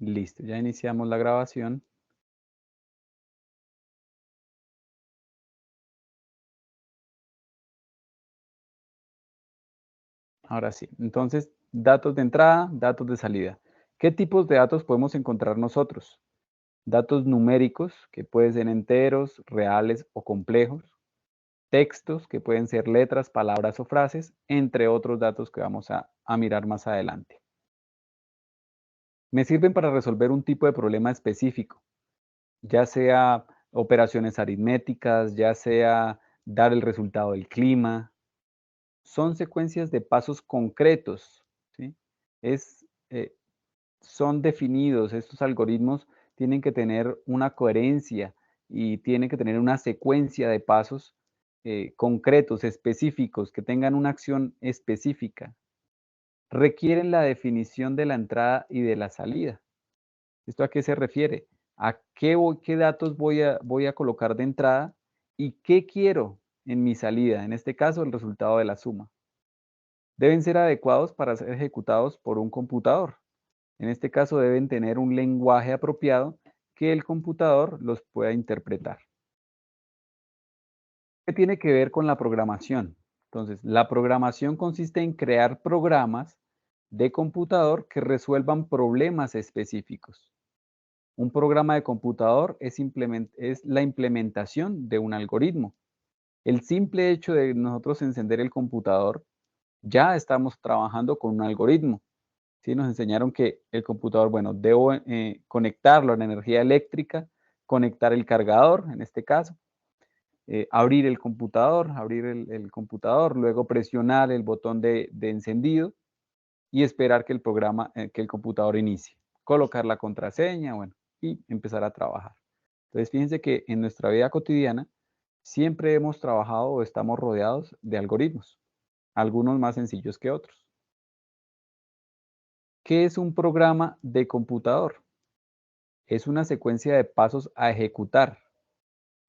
Listo, ya iniciamos la grabación. Ahora sí, entonces, datos de entrada, datos de salida. ¿Qué tipos de datos podemos encontrar nosotros? Datos numéricos, que pueden ser enteros, reales o complejos. Textos, que pueden ser letras, palabras o frases, entre otros datos que vamos a mirar más adelante. Me sirven para resolver un tipo de problema específico, ya sea operaciones aritméticas, ya sea dar el resultado del clima. Son secuencias de pasos concretos, ¿sí? Es, son definidos, estos algoritmos tienen que tener una coherencia y tienen que tener una secuencia de pasos concretos, específicos, que tengan una acción específica. Requieren la definición de la entrada y de la salida. ¿Esto a qué se refiere? ¿A qué datos voy a colocar de entrada y qué quiero en mi salida? En este caso, el resultado de la suma. Deben ser adecuados para ser ejecutados por un computador. En este caso deben tener un lenguaje apropiado que el computador los pueda interpretar. ¿Qué tiene que ver con la programación? Entonces, la programación consiste en crear programas de computador que resuelvan problemas específicos. Un programa de computador es la implementación de un algoritmo. El simple hecho de nosotros encender el computador, ya estamos trabajando con un algoritmo. ¿Sí? Nos enseñaron que el computador, bueno, debo conectarlo a la energía eléctrica, conectar el cargador, en este caso, abrir el computador, luego presionar el botón de encendido y esperar que que el computador inicie. Colocar la contraseña, bueno, y empezar a trabajar. Entonces, fíjense que en nuestra vida cotidiana siempre hemos trabajado o estamos rodeados de algoritmos, algunos más sencillos que otros. ¿Qué es un programa de computador? Es una secuencia de pasos a ejecutar.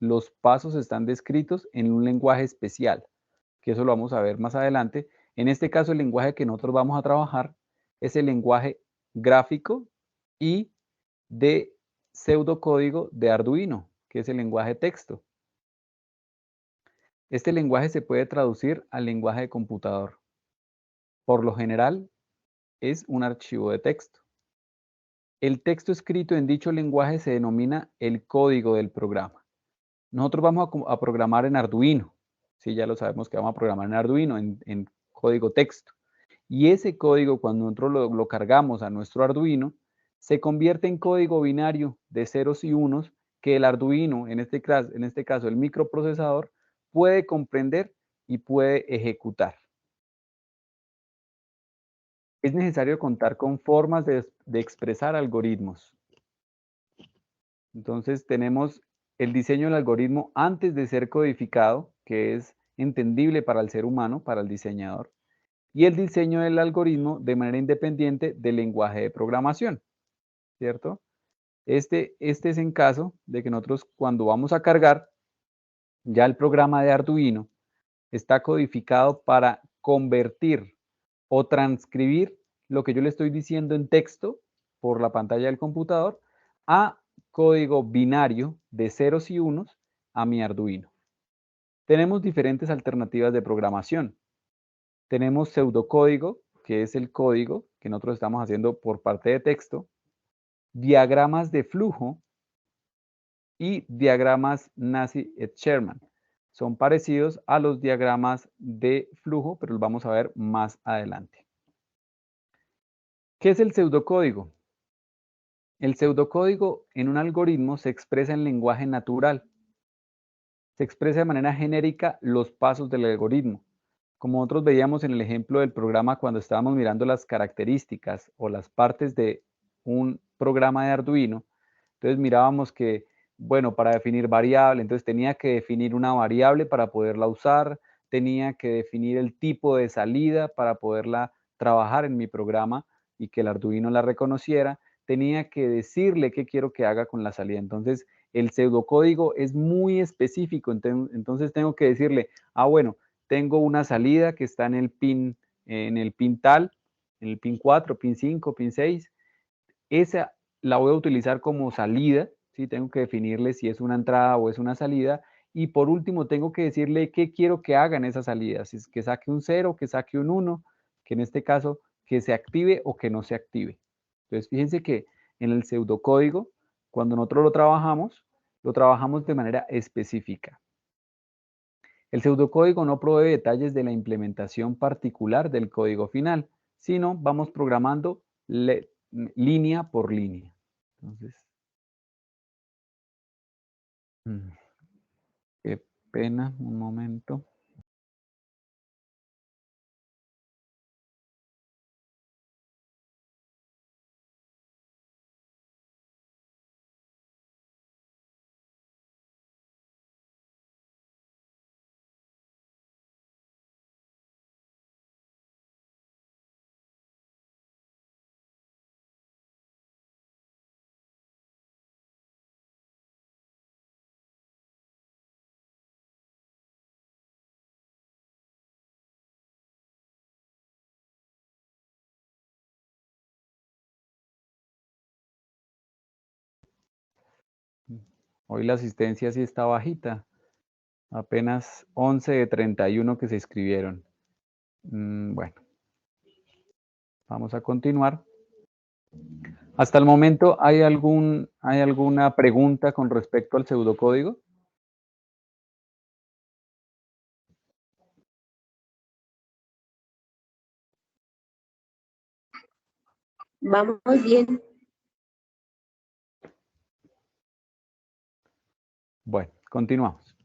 Los pasos están descritos en un lenguaje especial, que eso lo vamos a ver más adelante. En este caso, el lenguaje que nosotros vamos a trabajar es el lenguaje gráfico y de pseudocódigo de Arduino, que es el lenguaje texto. Este lenguaje se puede traducir al lenguaje de computador. Por lo general, es un archivo de texto. El texto escrito en dicho lenguaje se denomina el código del programa. Nosotros vamos a programar en Arduino. Sí, ya lo sabemos que vamos a programar en Arduino, en código texto. Y ese código, cuando nosotros lo cargamos a nuestro Arduino, se convierte en código binario de ceros y unos que el Arduino, en este caso el microprocesador, puede comprender y puede ejecutar. Es necesario contar con formas de expresar algoritmos. Entonces tenemos el diseño del algoritmo antes de ser codificado, que es entendible para el ser humano, para el diseñador, y el diseño del algoritmo de manera independiente del lenguaje de programación, ¿cierto? Este es en caso de que nosotros cuando vamos a cargar, ya el programa de Arduino está codificado para convertir o transcribir lo que yo le estoy diciendo en texto por la pantalla del computador a código binario de ceros y unos a mi Arduino. Tenemos diferentes alternativas de programación. Tenemos pseudocódigo, que es el código que nosotros estamos haciendo por parte de texto, diagramas de flujo y diagramas Nazi-Sherman. Son parecidos a los diagramas de flujo, pero los vamos a ver más adelante. ¿Qué es el pseudocódigo? El pseudocódigo en un algoritmo se expresa en lenguaje natural. Se expresa de manera genérica los pasos del algoritmo. Como nosotros veíamos en el ejemplo del programa cuando estábamos mirando las características o las partes de un programa de Arduino, entonces mirábamos que, bueno, para definir variable, entonces tenía que definir una variable para poderla usar, tenía que definir el tipo de salida para poderla trabajar en mi programa y que el Arduino la reconociera, tenía que decirle qué quiero que haga con la salida. Entonces, el pseudocódigo es muy específico, entonces tengo que decirle, bueno, tengo una salida que está en el pin tal, en el pin 4, pin 5, pin 6. la voy a utilizar como salida, ¿sí? Tengo que definirle si es una entrada o es una salida. Y por último, tengo que decirle qué quiero que haga en esa salida, si es que saque un 0, que saque un 1, que en este caso que se active o que no se active. Entonces, fíjense que en el pseudocódigo, cuando nosotros lo trabajamos de manera específica. El pseudocódigo no provee detalles de la implementación particular del código final, sino vamos programando línea por línea. Entonces, mm, qué pena, un momento. Hoy la asistencia sí está bajita, apenas 11 de 31 que se inscribieron. Bueno, vamos a continuar. Hasta el momento, ¿hay alguna pregunta con respecto al pseudocódigo? Vamos bien. Bueno, continuamos.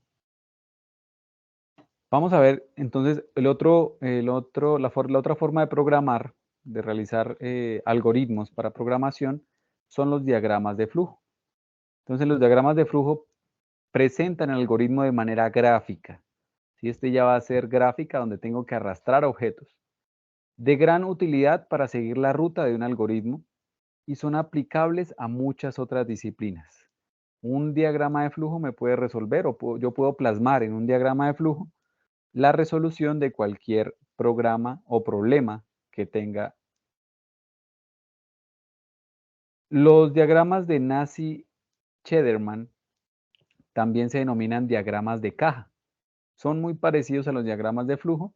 Vamos a ver entonces la otra forma de programar, de realizar algoritmos para programación, son los diagramas de flujo. Entonces los diagramas de flujo presentan el algoritmo de manera gráfica. ¿Sí? Este ya va a ser gráfica donde tengo que arrastrar objetos. De gran utilidad para seguir la ruta de un algoritmo y son aplicables a muchas otras disciplinas. Un diagrama de flujo me puede resolver o yo puedo plasmar en un diagrama de flujo la resolución de cualquier programa o problema que tenga. Los diagramas de Nash-Cheddarman también se denominan diagramas de caja. Son muy parecidos a los diagramas de flujo,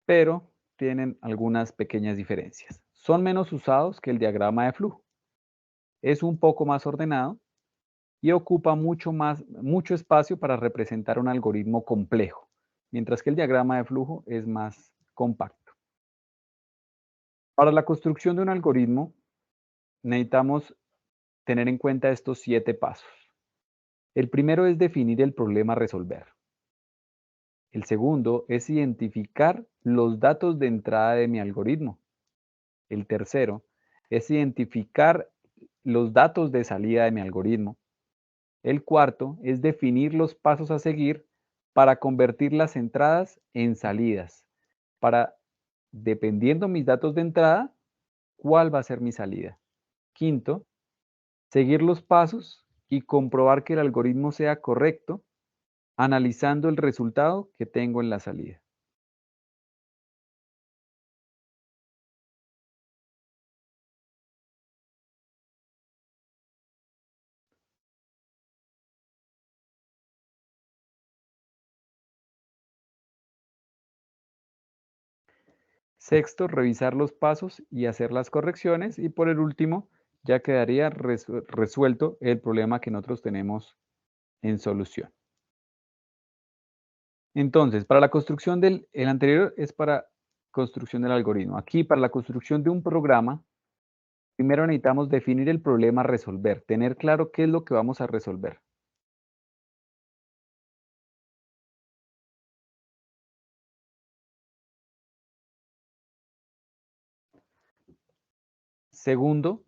pero tienen algunas pequeñas diferencias. Son menos usados que el diagrama de flujo. Es un poco más ordenado y ocupa mucho espacio para representar un algoritmo complejo, mientras que el diagrama de flujo es más compacto. Para la construcción de un algoritmo necesitamos tener en cuenta estos 7 pasos. El primero es definir el problema a resolver. El segundo es identificar los datos de entrada de mi algoritmo. El tercero es identificar los datos de salida de mi algoritmo. El cuarto es definir los pasos a seguir para convertir las entradas en salidas. Para, dependiendo mis datos de entrada, cuál va a ser mi salida. Quinto, seguir los pasos y comprobar que el algoritmo sea correcto, analizando el resultado que tengo en la salida. Sexto, revisar los pasos y hacer las correcciones. Y por el último, ya quedaría resuelto el problema que nosotros tenemos en solución. Entonces, para la construcción el anterior es para construcción del algoritmo. Aquí, para la construcción de un programa, primero necesitamos definir el problema a resolver, tener claro qué es lo que vamos a resolver. Segundo,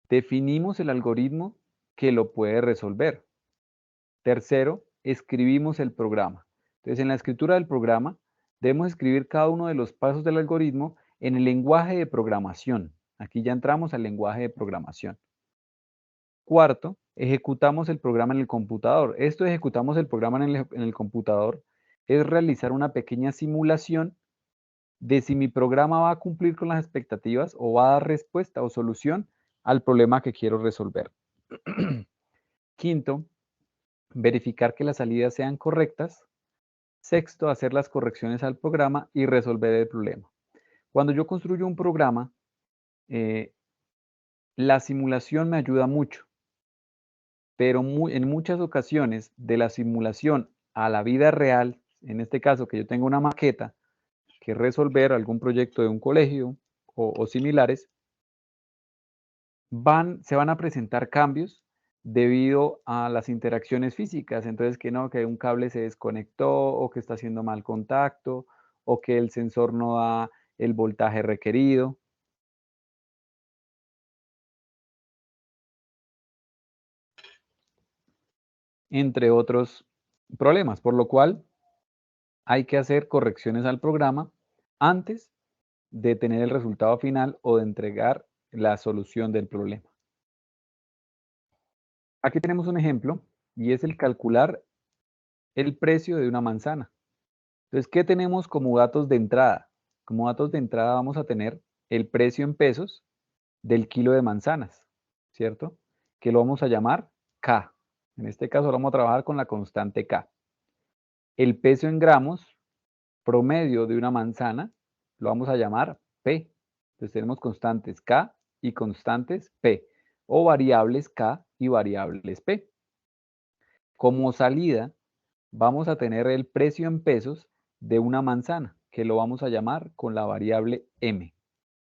definimos el algoritmo que lo puede resolver. Tercero, escribimos el programa. Entonces, en la escritura del programa, debemos escribir cada uno de los pasos del algoritmo en el lenguaje de programación. Aquí ya entramos al lenguaje de programación. Cuarto, ejecutamos el programa en el computador. Esto de ejecutamos el programa en el computador es realizar una pequeña simulación de si mi programa va a cumplir con las expectativas o va a dar respuesta o solución al problema que quiero resolver. Quinto, verificar que las salidas sean correctas. Sexto, hacer las correcciones al programa y resolver el problema. Cuando yo construyo un programa, la simulación me ayuda mucho, pero en muchas ocasiones de la simulación a la vida real, en este caso que yo tengo una maqueta que resolver, algún proyecto de un colegio o similares, se van a presentar cambios debido a las interacciones físicas. Entonces, que no, que un cable se desconectó o que está haciendo mal contacto o que el sensor no da el voltaje requerido. Entre otros problemas, por lo cual hay que hacer correcciones al programa antes de tener el resultado final o de entregar la solución del problema. Aquí tenemos un ejemplo y es el calcular el precio de una manzana. Entonces, ¿qué tenemos como datos de entrada? Como datos de entrada vamos a tener el precio en pesos del kilo de manzanas, ¿cierto? Que lo vamos a llamar K. En este caso vamos a trabajar con la constante K. El peso en gramos promedio de una manzana lo vamos a llamar P. Entonces tenemos constantes K y constantes P, o variables K y variables P. Como salida, vamos a tener el precio en pesos de una manzana, que lo vamos a llamar con la variable M.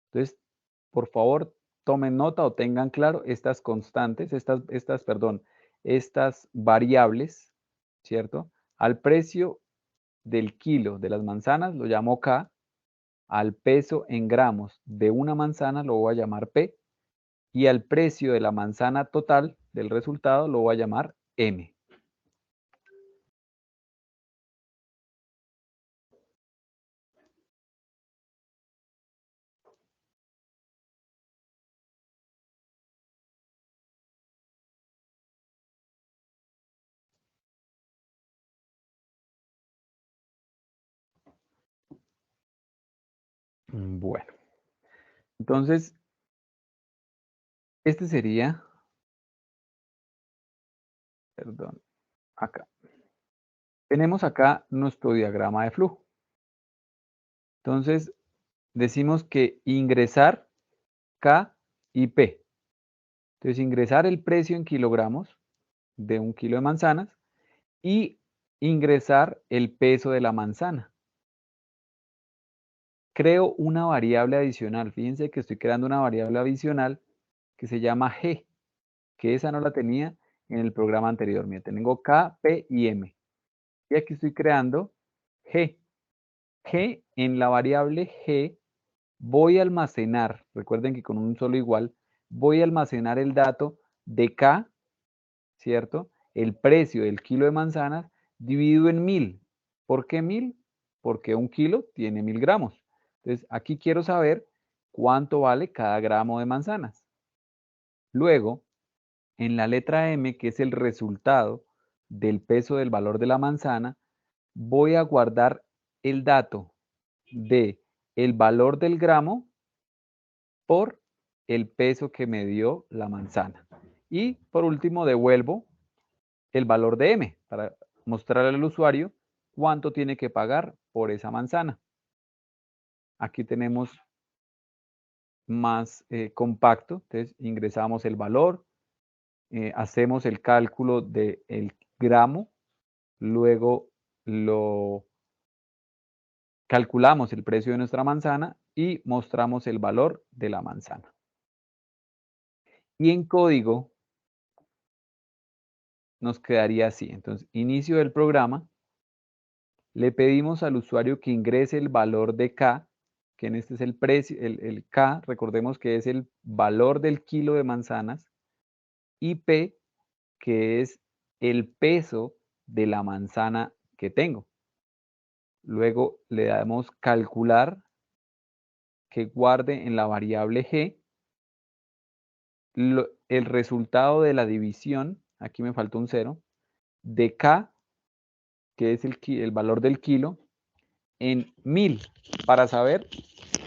Entonces, por favor, tomen nota o tengan claro estas constantes, estas variables, ¿cierto? Al precio del kilo de las manzanas lo llamo K, al peso en gramos de una manzana lo voy a llamar P, y al precio de la manzana total del resultado lo voy a llamar M. Bueno, entonces, este sería, perdón, acá. Tenemos acá nuestro diagrama de flujo. Entonces, decimos que ingresar K y P. Entonces, ingresar el precio en kilogramos de un kilo de manzanas y ingresar el peso de la manzana. Creo una variable adicional. Fíjense que estoy creando una variable adicional que se llama G, que esa no la tenía en el programa anterior. Mira, tengo K, P y M. Y aquí estoy creando G. G, en la variable G voy a almacenar, recuerden que con un solo igual, voy a almacenar el dato de K, ¿cierto? El precio del kilo de manzanas dividido en 1000. ¿Por qué 1000? Porque un kilo tiene 1000 gramos. Entonces, aquí quiero saber cuánto vale cada gramo de manzanas. Luego, en la letra M, que es el resultado del peso del valor de la manzana, voy a guardar el dato de el valor del gramo por el peso que me dio la manzana. Y por último, devuelvo el valor de M para mostrarle al usuario cuánto tiene que pagar por esa manzana. Aquí tenemos más compacto, entonces ingresamos el valor, hacemos el cálculo del gramo, luego lo calculamos el precio de nuestra manzana y mostramos el valor de la manzana. Y en código nos quedaría así. Entonces, inicio del programa, le pedimos al usuario que ingrese el valor de K, que en este es el precio, el K, recordemos que es el valor del kilo de manzanas, y P, que es el peso de la manzana que tengo. Luego le damos calcular, que guarde en la variable G el resultado de la división, aquí me faltó un 0, de K, que es el valor del kilo, en 1000, para saber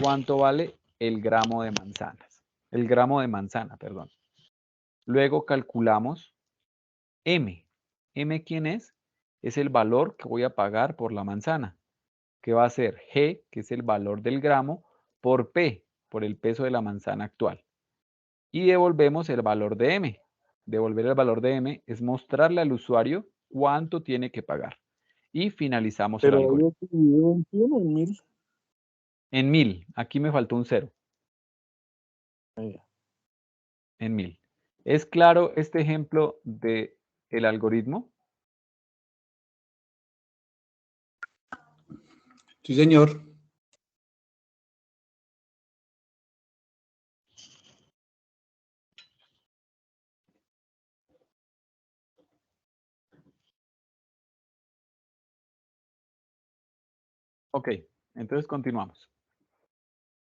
cuánto vale el gramo de manzanas. el gramo de manzana, perdón. Luego calculamos M. ¿M quién es? Es el valor que voy a pagar por la manzana, que va a ser G, que es el valor del gramo, por P, por el peso de la manzana actual. Y devolvemos el valor de M. Devolver el valor de M es mostrarle al usuario cuánto tiene que pagar. Y finalizamos el Pero algoritmo. ahí dividido en 100 o en 1000. En 1000, aquí me faltó un 0. Ahí. En 1000. ¿Es claro este ejemplo del algoritmo? Sí, señor. Ok, entonces continuamos.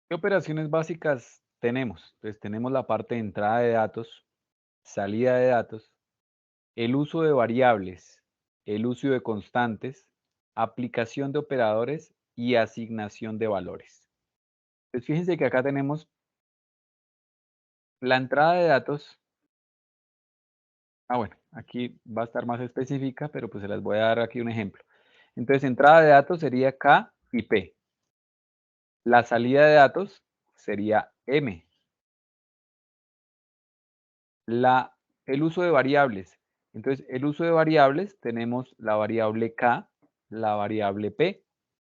¿Qué operaciones básicas tenemos? Pues tenemos la parte de entrada de datos, salida de datos, el uso de variables, el uso de constantes, aplicación de operadores y asignación de valores. Pues fíjense que acá tenemos la entrada de datos. Bueno, aquí va a estar más específica, pero pues se las voy a dar aquí un ejemplo. Entonces, entrada de datos sería K y P. La salida de datos sería M. El uso de variables. Entonces, el uso de variables, tenemos la variable K, la variable P,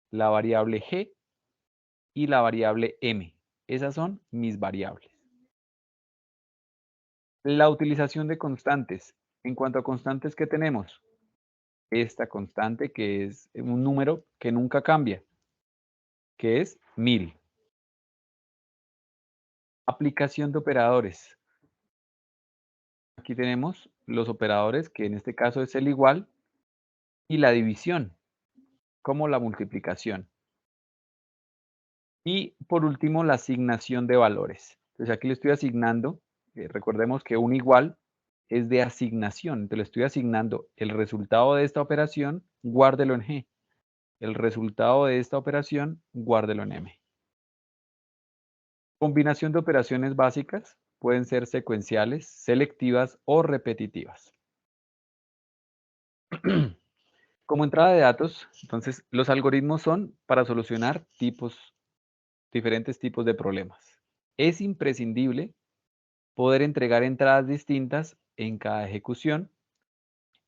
la variable G y la variable M. Esas son mis variables. La utilización de constantes. En cuanto a constantes, ¿qué tenemos? Esta constante que es un número que nunca cambia, que es 1000. Aplicación de operadores. Aquí tenemos los operadores, que en este caso es el igual, y la división, como la multiplicación. Y por último, la asignación de valores. Entonces aquí le estoy asignando, recordemos que un igual es de asignación. Entonces le estoy asignando el resultado de esta operación, guárdelo en G. El resultado de esta operación, guárdelo en M. Combinación de operaciones básicas pueden ser secuenciales, selectivas o repetitivas. Como entrada de datos, entonces los algoritmos son para solucionar diferentes tipos de problemas. Es imprescindible poder entregar entradas distintas en cada ejecución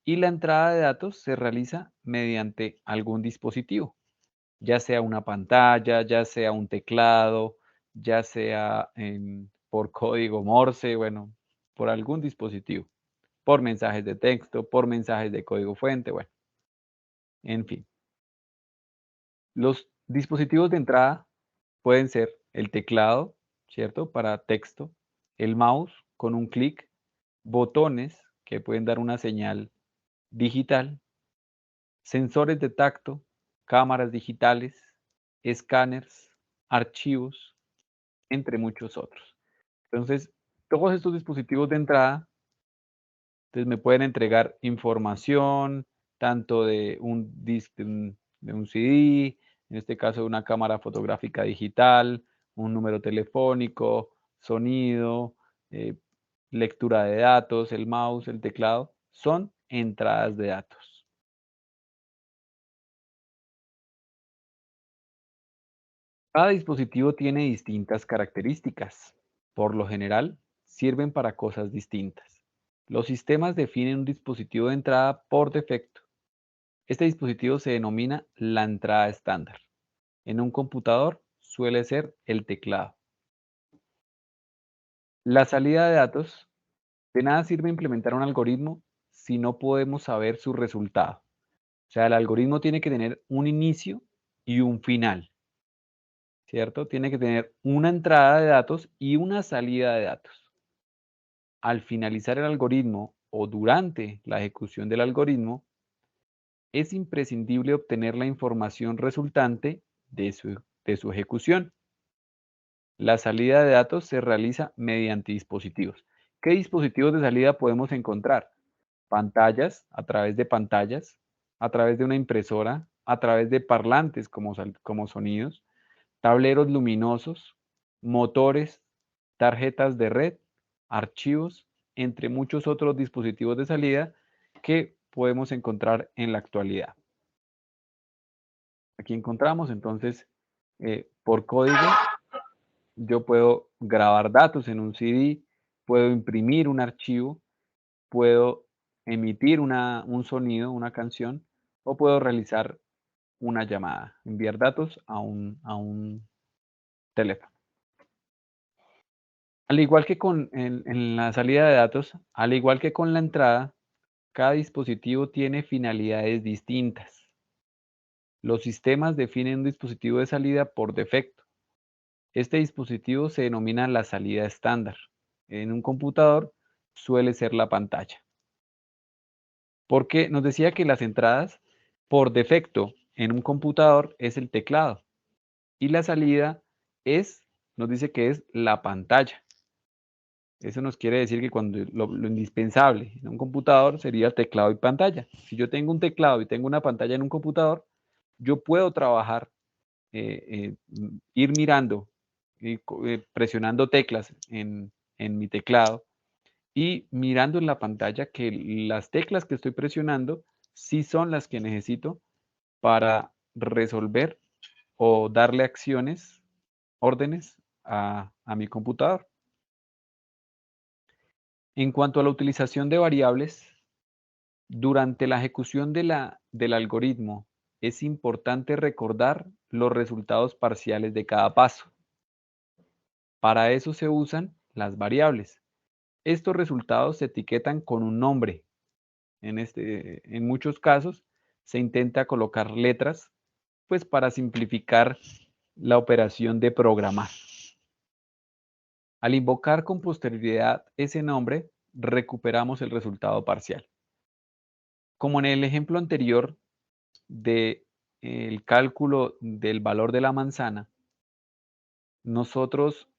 y la entrada de datos se realiza mediante algún dispositivo, ya sea una pantalla, ya sea un teclado, ya sea por código Morse, bueno, por algún dispositivo, por mensajes de texto, por mensajes de código fuente, bueno, en fin. Los dispositivos de entrada pueden ser el teclado, ¿cierto? Para texto, el mouse con un clic, botones que pueden dar una señal digital, sensores de tacto, cámaras digitales, escáneres, archivos, entre muchos otros. Entonces, todos estos dispositivos de entrada entonces me pueden entregar información, tanto de un de un CD, en este caso una cámara fotográfica digital, un número telefónico, sonido, lectura de datos, el mouse, el teclado, son entradas de datos. Cada dispositivo tiene distintas características. Por lo general, sirven para cosas distintas. Los sistemas definen un dispositivo de entrada por defecto. Este dispositivo se denomina la entrada estándar. En un computador suele ser el teclado. La salida de datos. De nada sirve implementar un algoritmo si no podemos saber su resultado. O sea, el algoritmo tiene que tener un inicio y un final, ¿cierto? Tiene que tener una entrada de datos y una salida de datos. Al finalizar el algoritmo o durante la ejecución del algoritmo, es imprescindible obtener la información resultante de su ejecución. La salida de datos se realiza mediante dispositivos. ¿Qué dispositivos de salida podemos encontrar? Pantallas, a través de pantallas, a través de una impresora, a través de parlantes como sonidos, tableros luminosos, motores, tarjetas de red, archivos, entre muchos otros dispositivos de salida que podemos encontrar en la actualidad. Aquí encontramos entonces, por código, yo puedo grabar datos en un CD, puedo imprimir un archivo, puedo emitir un sonido, una canción, o puedo realizar una llamada, enviar datos a un teléfono. Al igual que en la salida de datos, al igual que con la entrada, cada dispositivo tiene finalidades distintas. Los sistemas definen un dispositivo de salida por defecto. Este dispositivo se denomina la salida estándar. En un computador suele ser la pantalla. Porque nos decía que las entradas por defecto en un computador es el teclado y la salida nos dice que es la pantalla. Eso nos quiere decir que cuando lo indispensable en un computador sería teclado y pantalla. Si yo tengo un teclado y tengo una pantalla en un computador, yo puedo trabajar, ir mirando y presionando teclas en mi teclado y mirando en la pantalla que las teclas que estoy presionando sí son las que necesito para resolver o darle acciones, órdenes a mi computador. En cuanto a la utilización de variables, durante la ejecución del algoritmo es importante recordar los resultados parciales de cada paso. Para eso se usan las variables. Estos resultados se etiquetan con un nombre. En muchos casos se intenta colocar letras, pues para simplificar la operación de programar. Al invocar con posterioridad ese nombre, recuperamos el resultado parcial. Como en el ejemplo anterior del cálculo del valor de la manzana, nosotros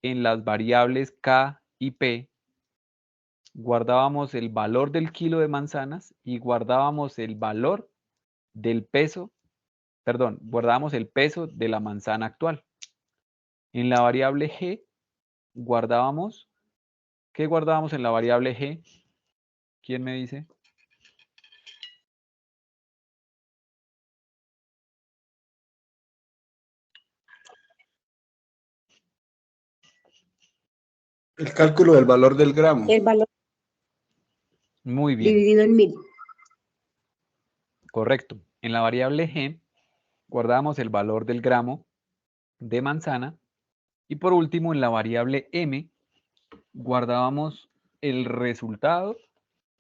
en las variables K y P guardábamos el valor del kilo de manzanas y guardábamos el valor del peso, perdón, guardábamos el peso de la manzana actual. En la variable G guardábamos, ¿qué guardábamos en la variable G? ¿Quién me dice? El cálculo del valor del gramo. El valor Muy bien, dividido en 1000. correcto. En la variable G guardábamos el valor del gramo de manzana y por último en la variable M guardábamos el resultado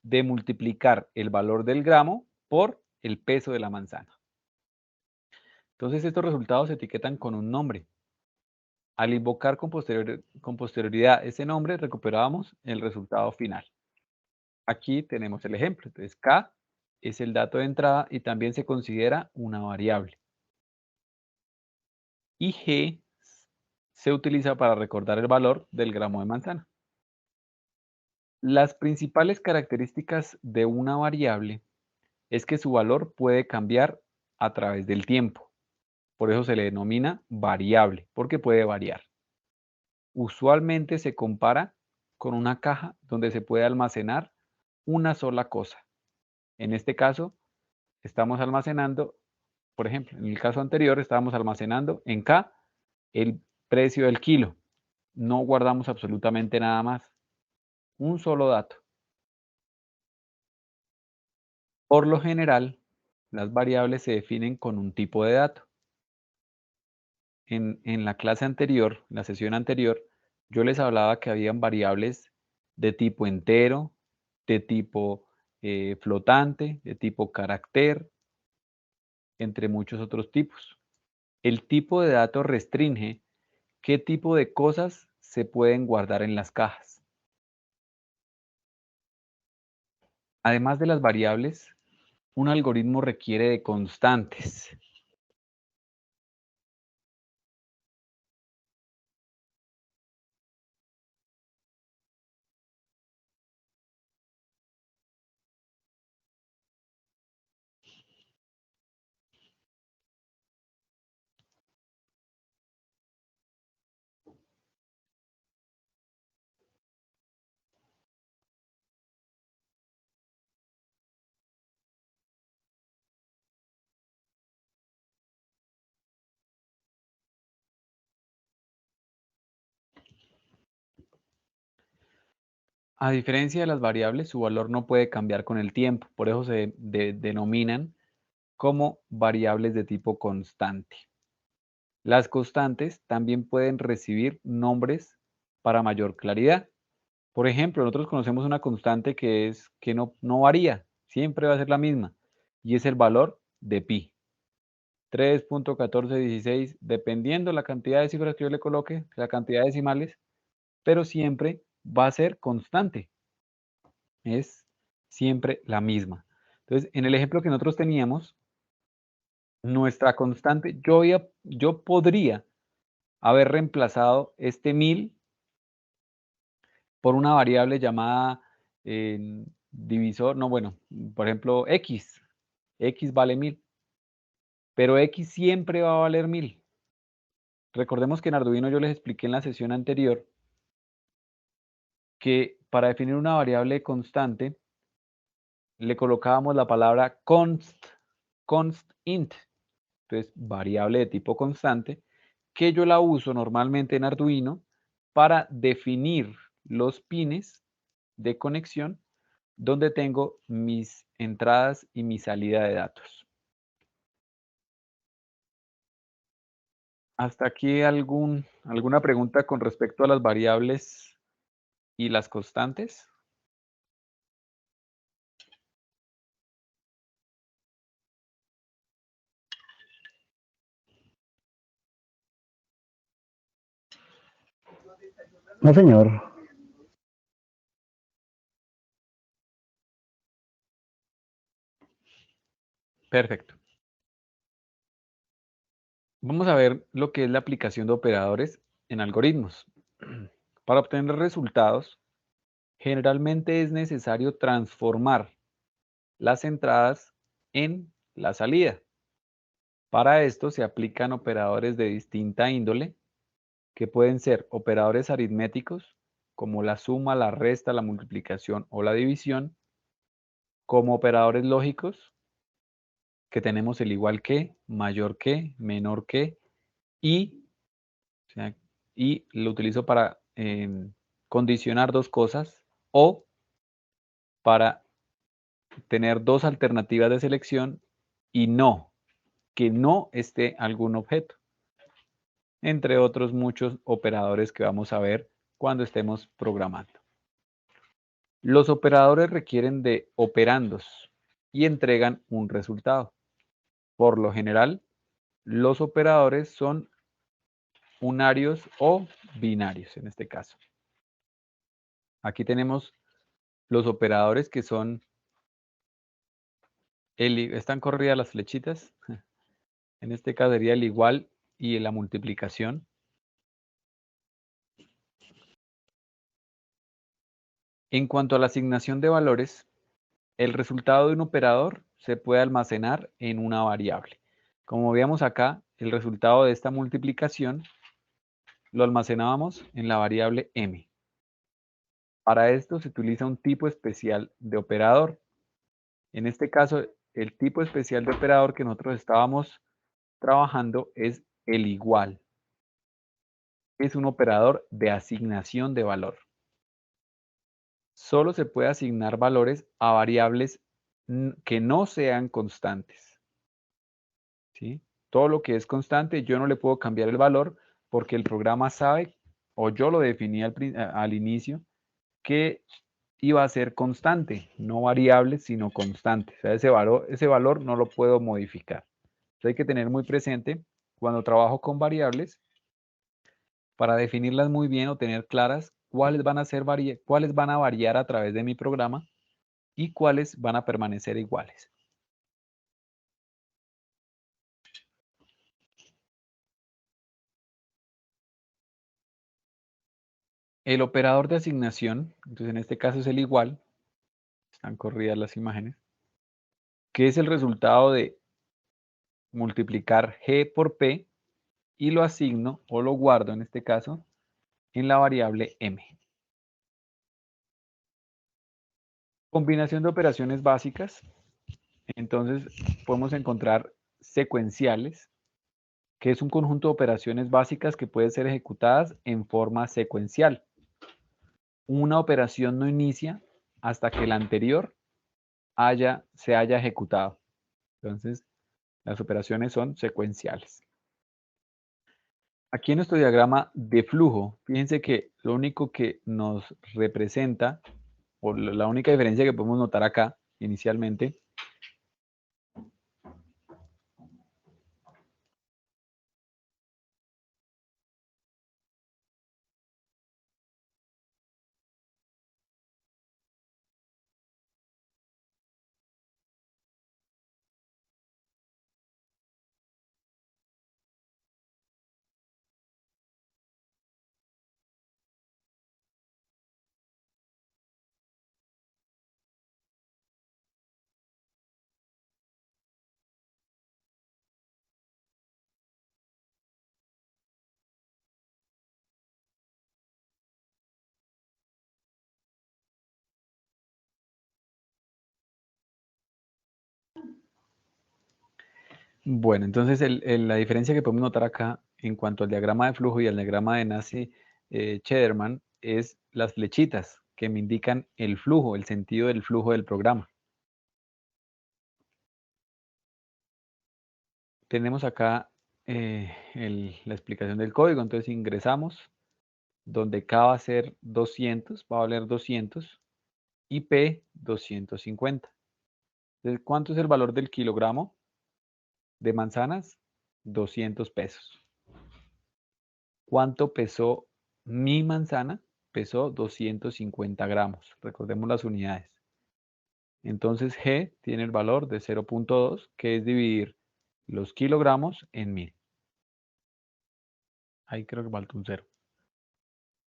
de multiplicar el valor del gramo por el peso de la manzana. Entonces estos resultados se etiquetan con un nombre. Al invocar con posterioridad ese nombre, recuperábamos el resultado final. Aquí tenemos el ejemplo. Entonces, K es el dato de entrada y también se considera una variable. Y G se utiliza para recordar el valor del gramo de manzana. Las principales características de una variable es que su valor puede cambiar a través del tiempo. Por eso se le denomina variable, porque puede variar. Usualmente se compara con una caja donde se puede almacenar una sola cosa. En este caso, estamos almacenando, por ejemplo, en el caso anterior estábamos almacenando en K el precio del kilo. No guardamos absolutamente nada más. Un solo dato. Por lo general, las variables se definen con un tipo de dato. En la clase anterior, en la sesión anterior, yo les hablaba que habían variables de tipo entero, de tipo flotante, de tipo carácter, entre muchos otros tipos. El tipo de dato restringe qué tipo de cosas se pueden guardar en las cajas. Además de las variables, un algoritmo requiere de constantes. A diferencia de las variables, su valor no puede cambiar con el tiempo, por eso se denominan como variables de tipo constante. Las constantes también pueden recibir nombres para mayor claridad. Por ejemplo, nosotros conocemos una constante que no varía, siempre va a ser la misma, y es el valor de pi. 3.1416, dependiendo la cantidad de cifras que yo le coloque, la cantidad de decimales, pero siempre va a ser constante. Es siempre la misma. Entonces, en el ejemplo que nosotros teníamos, nuestra constante, yo podría haber reemplazado este 1000 por una variable llamada divisor, no, bueno, por ejemplo, x. X vale 1000, pero x siempre va a valer 1000. Recordemos que en Arduino yo les expliqué en la sesión anterior que para definir una variable constante le colocábamos la palabra const int. Entonces, variable de tipo constante, que yo la uso normalmente en Arduino para definir los pines de conexión donde tengo mis entradas y mi salida de datos. ¿Hasta aquí alguna pregunta con respecto a las variables y las constantes? No, señor. Perfecto. Vamos a ver lo que es la aplicación de operadores en algoritmos. Para obtener resultados, generalmente es necesario transformar las entradas en la salida. Para esto se aplican operadores de distinta índole, que pueden ser operadores aritméticos, como la suma, la resta, la multiplicación o la división, como operadores lógicos, que tenemos el igual que, mayor que, menor que, y, o sea, y lo utilizo para condicionar dos cosas o para tener dos alternativas de selección y que no esté algún objeto, entre otros muchos operadores que vamos a ver cuando estemos programando. Los operadores requieren de operandos y entregan un resultado. Por lo general, los operadores son unarios o binarios en este caso. Aquí tenemos los operadores que son, están corridas las flechitas, en este caso sería el igual y la multiplicación. En cuanto a la asignación de valores, el resultado de un operador se puede almacenar en una variable. Como veíamos acá, el resultado de esta multiplicación lo almacenábamos en la variable m. Para esto se utiliza un tipo especial de operador. En este caso, el tipo especial de operador que nosotros estábamos trabajando es el igual. Es un operador de asignación de valor. Solo se puede asignar valores a variables que no sean constantes. ¿Sí? Todo lo que es constante, yo no le puedo cambiar el valor porque el programa sabe, o yo lo definí al inicio, que iba a ser constante, no variable, sino constante. O sea, ese valor no lo puedo modificar. Entonces hay que tener muy presente cuando trabajo con variables, para definirlas muy bien o tener claras cuáles van a variar a través de mi programa y cuáles van a permanecer iguales. El operador de asignación, entonces en este caso es el igual, están corridas las imágenes, que es el resultado de multiplicar G por P y lo asigno o lo guardo en este caso en la variable M. Combinación de operaciones básicas, entonces podemos encontrar secuenciales, que es un conjunto de operaciones básicas que pueden ser ejecutadas en forma secuencial. una operación no inicia hasta que la anterior se haya ejecutado. Entonces, las operaciones son secuenciales. Aquí en nuestro diagrama de flujo, fíjense que lo único que nos representa, o la única diferencia que podemos notar acá inicialmente, bueno, entonces la diferencia que podemos notar acá en cuanto al diagrama de flujo y al diagrama de Nash-Chederman es las flechitas que me indican el flujo, el sentido del flujo del programa. Tenemos acá la explicación del código, entonces ingresamos, donde K va a ser 200, va a valer 200, y P 250. Entonces, ¿cuánto es el valor del kilogramo de manzanas? 200 pesos. ¿Cuánto pesó mi manzana? Pesó 250 gramos. Recordemos las unidades. Entonces G tiene el valor de 0.2, que es dividir los kilogramos en 1000. Ahí creo que falta un 0.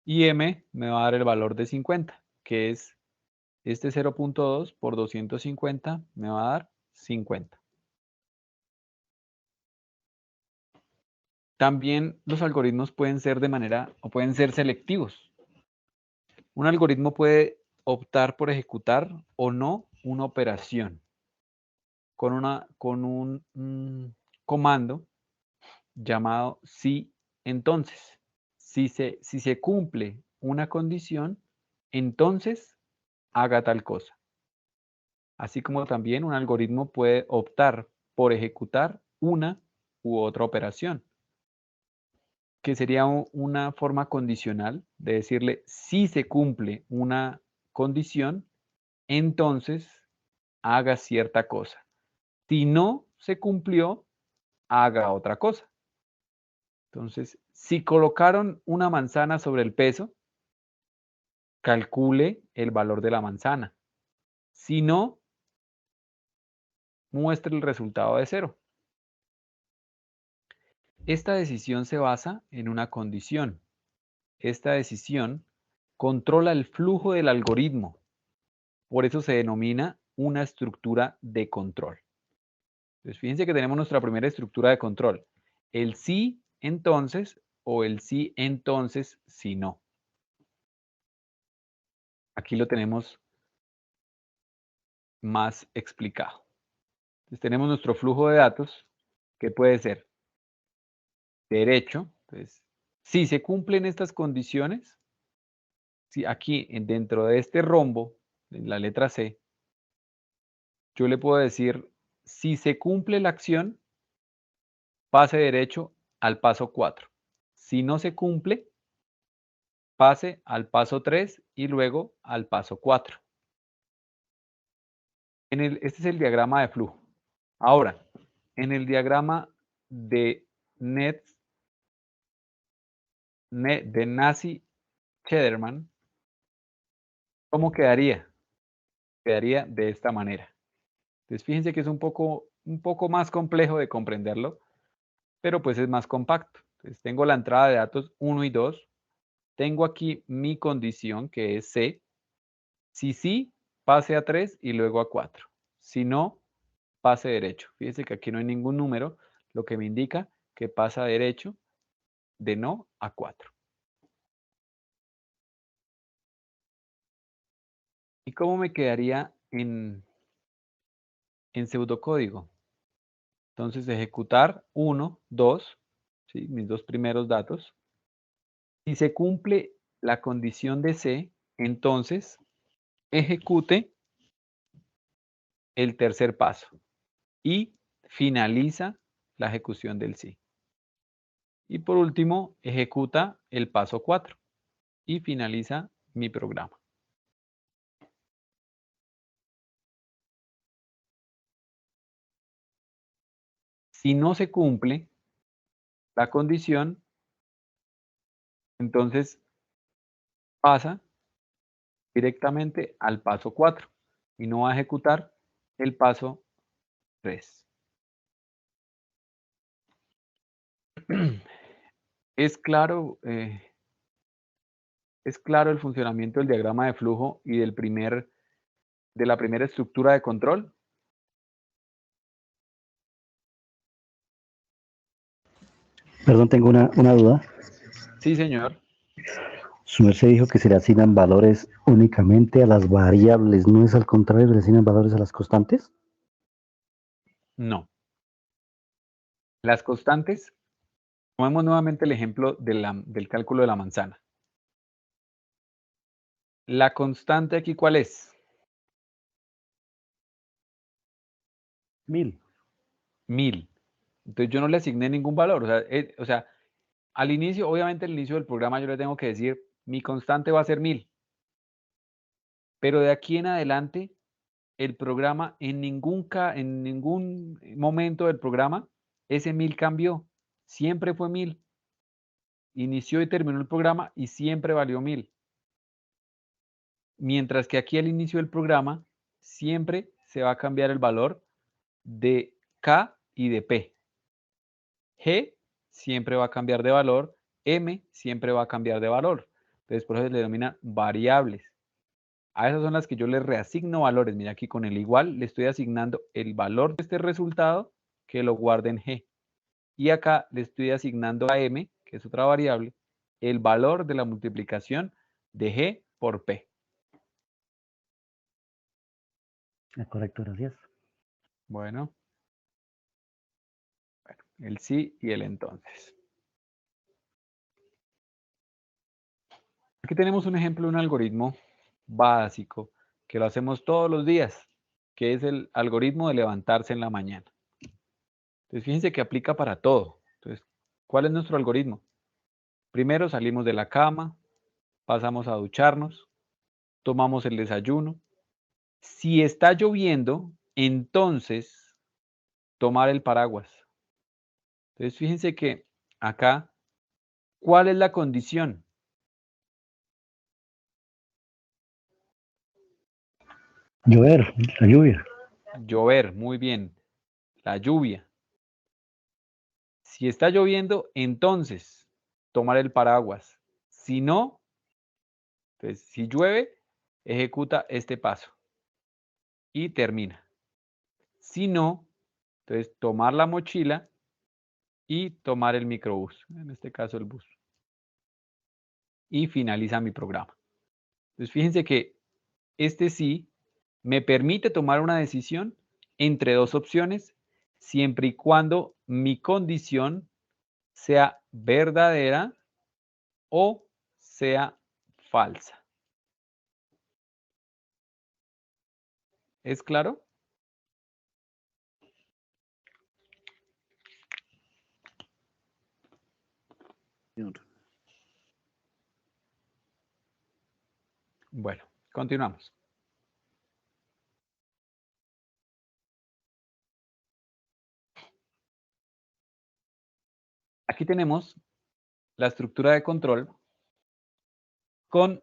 Y M me va a dar el valor de 50, que es este 0.2 por 250 me va a dar 50. También los algoritmos pueden ser pueden ser selectivos. Un algoritmo puede optar por ejecutar o no una operación con un comando llamado si entonces. Si se cumple una condición, entonces haga tal cosa. Así como también un algoritmo puede optar por ejecutar una u otra operación, que sería una forma condicional de decirle si se cumple una condición, entonces haga cierta cosa. Si no se cumplió, haga otra cosa. Entonces, si colocaron una manzana sobre el peso, calcule el valor de la manzana. Si no, muestre el resultado de 0. Esta decisión se basa en una condición. Esta decisión controla el flujo del algoritmo. Por eso se denomina una estructura de control. Entonces, fíjense que tenemos nuestra primera estructura de control. El sí, entonces, o el sí, entonces, si no. Aquí lo tenemos más explicado. Entonces, tenemos nuestro flujo de datos, que puede ser derecho. Entonces, si se cumplen estas condiciones, si aquí dentro de este rombo, en la letra C, yo le puedo decir, si se cumple la acción, pase derecho al paso 4. Si no se cumple, pase al paso 3 y luego al paso 4. Este es el diagrama de flujo. Ahora, en el diagrama de Nash-Chederman, ¿cómo quedaría? Quedaría de esta manera. Entonces, fíjense que es un poco más complejo de comprenderlo, pero pues es más compacto. Entonces, tengo la entrada de datos 1 y 2. Tengo aquí mi condición, que es C. Si sí, pase a 3 y luego a 4. Si no, pase derecho. Fíjense que aquí no hay ningún número, lo que me indica que pasa derecho de no a 4. ¿Y cómo me quedaría en pseudocódigo? Entonces, ejecutar 1, 2, ¿sí? Mis dos primeros datos. Si se cumple la condición de C, entonces ejecute el tercer paso y finaliza la ejecución del sí. Y por último, ejecuta el paso 4 y finaliza mi programa. Si no se cumple la condición, entonces pasa directamente al paso 4 y no va a ejecutar el paso 3. ¿Es claro, es claro el funcionamiento del diagrama de flujo y de la primera estructura de control? Perdón, tengo una duda. Sí, señor. Su merced dijo que se le asignan valores únicamente a las variables, ¿no es al contrario, se le asignan valores a las constantes? No. Las constantes, tomemos nuevamente el ejemplo del cálculo de la manzana. La constante aquí, ¿cuál es? 1000. 1000. Entonces yo no le asigné ningún valor. O sea, al inicio, obviamente al inicio del programa yo le tengo que decir, mi constante va a ser 1000. Pero de aquí en adelante, el programa en ningún momento del programa, ese 1000 cambió. Siempre fue 1000. Inició y terminó el programa y siempre valió 1000. Mientras que aquí al inicio del programa, siempre se va a cambiar el valor de K y de P. G siempre va a cambiar de valor, M siempre va a cambiar de valor. Entonces, por eso se le denomina variables. A esas son las que yo le reasigno valores. Mira, aquí con el igual le estoy asignando el valor de este resultado que lo guarde en G. Y acá le estoy asignando a M, que es otra variable, el valor de la multiplicación de G por P. Correcto, gracias. Bueno, el sí y el entonces. Aquí tenemos un ejemplo de un algoritmo básico que lo hacemos todos los días, que es el algoritmo de levantarse en la mañana. Entonces, fíjense que aplica para todo. Entonces, ¿cuál es nuestro algoritmo? Primero salimos de la cama, pasamos a ducharnos, tomamos el desayuno. Si está lloviendo, entonces tomar el paraguas. Entonces, fíjense que acá, ¿cuál es la condición? Llover, la lluvia. Llover, muy bien. La lluvia. Si está lloviendo, entonces tomar el paraguas. Si no, entonces si llueve, ejecuta este paso y termina. Si no, entonces tomar la mochila y tomar el microbús, en este caso el bus. Y finaliza mi programa. Entonces fíjense que este sí me permite tomar una decisión entre dos opciones siempre y cuando mi condición sea verdadera o sea falsa. ¿Es claro? Bueno, continuamos. Aquí tenemos la estructura de control con